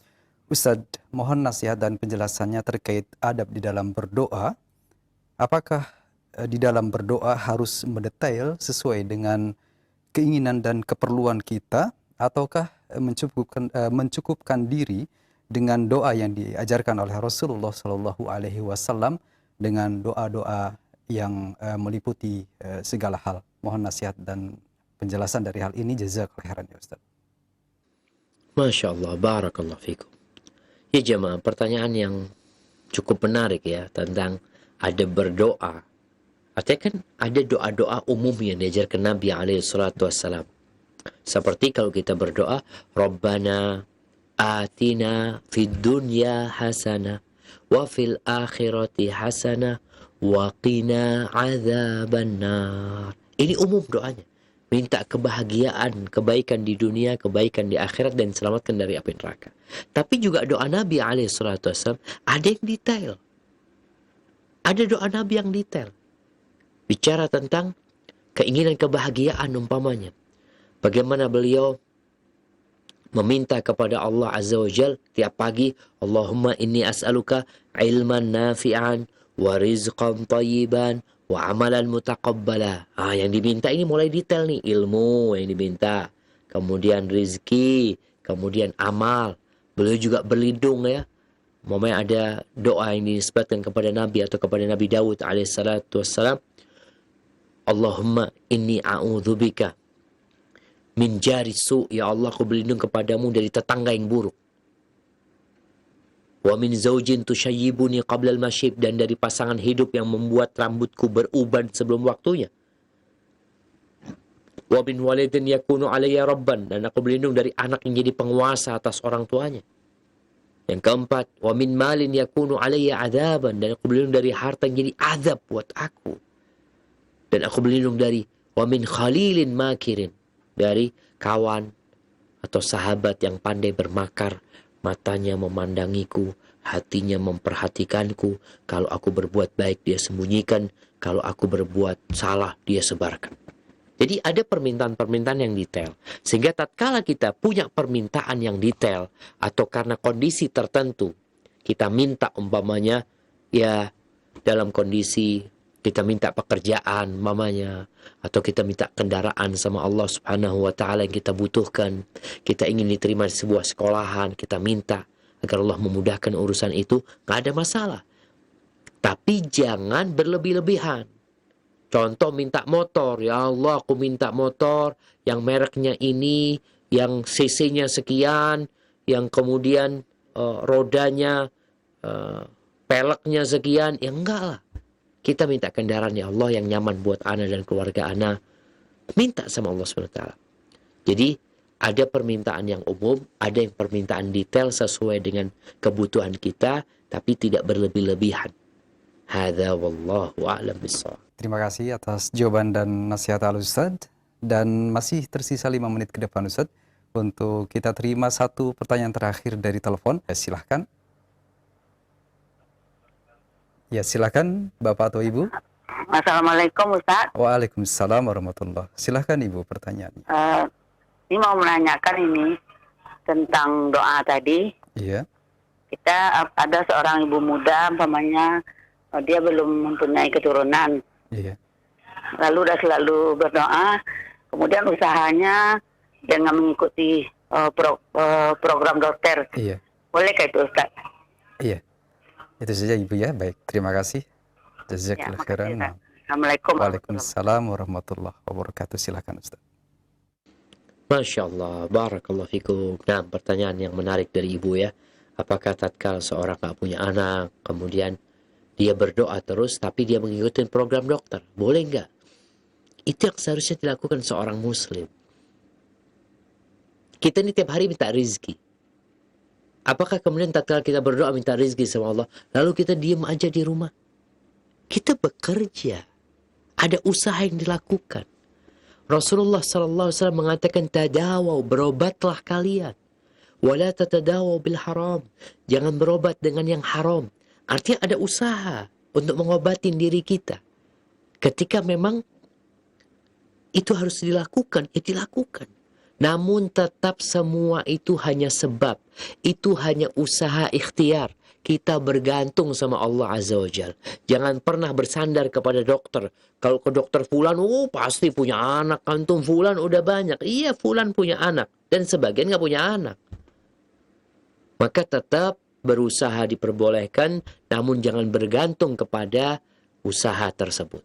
Ustadz, mohon nasihat dan penjelasannya terkait adab di dalam berdoa. Apakah di dalam berdoa harus mendetail sesuai dengan keinginan dan keperluan kita, ataukah mencukupkan diri dengan doa yang diajarkan oleh Rasulullah Shallallahu Alaihi Wasallam dengan doa-doa yang meliputi segala hal? Mohon nasihat dan penjelasan dari hal ini. Jazakallahu khairan ya Ustaz. Masya Allah, barakallahu fikum. Ya jemaah, pertanyaan yang cukup menarik ya tentang ada berdoa. Artinya kan ada doa-doa umum yang diajarkan Nabi alaihi salatu wassalam. Seperti kalau kita berdoa, Rabbana atina fid dunya hasanah wa fil akhirati hasanah wa qina adzabannar. Ini umum doanya. Minta kebahagiaan, kebaikan di dunia, kebaikan di akhirat, dan selamatkan dari api neraka. Tapi juga doa Nabi alaihi salatu wassalam ada yang detail. Ada doa Nabi yang detail. Bicara tentang keinginan kebahagiaan umpamanya. Bagaimana beliau meminta kepada Allah Azza wa Jal tiap pagi, Allahumma inni as'aluka ilman nafi'an wa rizqan tayyiban wa amalan mutaqabbala. Yang diminta ini mulai detail nih, ilmu yang diminta, kemudian rizki, kemudian amal. Beliau juga berlindung ya. Momennya ada doa yang dinisbatkan kepada Nabi atau kepada Nabi Daud alaihissalatu wassalam. Allahumma inni a'udzubika min jari su', ya Allah aku berlindung kepadamu dari tetangga yang buruk. Wa min zaujin tushayyibuni qabla al-masyib, dan dari pasangan hidup yang membuat rambutku beruban sebelum waktunya. Wa min walidin yakunu alayya rabban, dan aku berlindung dari anak yang jadi penguasa atas orang tuanya. Yang keempat, wa min malin yakunu alayya adzaban, dan aku berlindung dari harta yang jadi azab buat aku. Dan aku berlindung dari wa min khalilin makirin, dari kawan atau sahabat yang pandai bermakar, matanya memandangiku, hatinya memperhatikanku. Kalau aku berbuat baik dia sembunyikan, kalau aku berbuat salah dia sebarkan. Jadi ada permintaan-permintaan yang detail. Sehingga tatkala kita punya permintaan yang detail, atau karena kondisi tertentu kita minta umpamanya ya dalam kondisi kita minta pekerjaan mamanya, atau kita minta kendaraan sama Allah Subhanahu wa taala yang kita butuhkan, kita ingin diterima di sebuah sekolahan, kita minta agar Allah memudahkan urusan itu, nggak ada masalah. Tapi jangan berlebih-lebihan. Contoh minta motor, ya Allah aku minta motor yang mereknya ini, yang cc-nya sekian, yang kemudian rodanya, peleknya sekian, ya enggak lah. Kita minta kendaraan ya Allah yang nyaman buat ana dan keluarga ana. Minta sama Allah SWT. Jadi ada permintaan yang umum, ada yang permintaan detail sesuai dengan kebutuhan kita, tapi tidak berlebih-lebihan. Hadza wallahu a'lam bishawab. Terima kasih atas jawaban dan nasihat Al-Ustadz. Dan masih tersisa 5 menit ke depan Ustadz, untuk kita terima satu pertanyaan terakhir dari telepon. Silahkan. Ya, silakan Bapak atau Ibu. Assalamualaikum Ustaz. Waalaikumsalam warahmatullahi. Silakan Ibu pertanyaannya. Ini mau menanyakan ini tentang doa tadi. Iya. Kita ada seorang ibu muda, umpamanya dia belum mempunyai keturunan. Iya. Lalu udah selalu berdoa, kemudian usahanya dengan mengikuti program dokter. Iya. Bolehkah itu Ustaz? Iya. Itu saja Ibu ya. Baik, terima kasih. Jazakallahu khairan. Assalamualaikum. Waalaikumsalam warahmatullahi wabarakatuh. Silakan Ustaz. Masya Allah, barakallahu fikum. Nah, pertanyaan yang menarik dari Ibu ya. Apakah tatkala seorang gak punya anak, kemudian dia berdoa terus, tapi dia mengikuti program dokter, boleh nggak? Itu yang seharusnya dilakukan seorang muslim. Kita ini tiap hari minta rizki. Apakah kemudian tatkala kita berdoa minta rizki sama Allah, lalu kita diam aja di rumah? Kita bekerja. Ada usaha yang dilakukan. Rasulullah SAW mengatakan, tadawaw, berobatlah kalian. Wala tatadawaw bil haram. Jangan berobat dengan yang haram. Artinya ada usaha untuk mengobatin diri kita. Ketika memang itu harus dilakukan, ya dilakukan. Namun tetap semua itu hanya sebab. Itu hanya usaha ikhtiar. Kita bergantung sama Allah Azza wa Jal. Jangan pernah bersandar kepada dokter. Kalau ke dokter fulan, pasti punya anak. Antum fulan udah banyak. Iya, fulan punya anak. Dan sebagian gak punya anak. Maka tetap berusaha diperbolehkan. Namun jangan bergantung kepada usaha tersebut.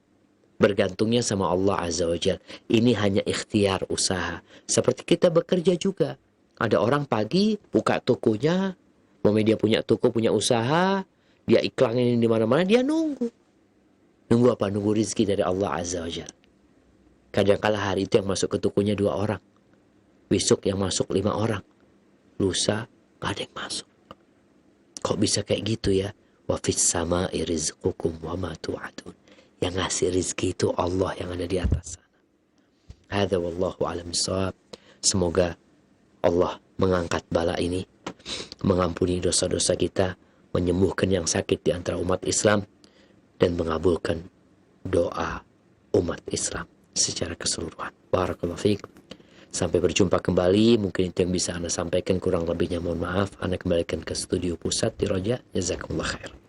Bergantungnya sama Allah Azza wa Jal. Ini hanya ikhtiar usaha. Seperti kita bekerja juga. Ada orang pagi buka tokonya, Dia punya toko, punya usaha, dia iklanin di mana-mana, dia nunggu. Nunggu apa? Nunggu rizki dari Allah Azza wa Jalla. Kadang-kala hari itu yang masuk ke tokonya 2 orang. Besok yang masuk 5 orang. Lusa gak ada yang masuk. Kok bisa kayak gitu ya? Wa fis sama'i rizqukum wa ma tu'adun. Yang ngasih rizki itu Allah yang ada di atas sana. Hadza wallahu a'lam bissawab. Semoga Allah mengangkat bala ini, mengampuni dosa-dosa kita, menyembuhkan yang sakit di antara umat Islam, dan mengabulkan doa umat Islam secara keseluruhan. Barakallahu fiik. Sampai berjumpa kembali. Mungkin itu yang bisa Anda sampaikan, kurang lebihnya mohon maaf. Anda kembalikan ke studio pusat di Roja. Jazakumullah khair.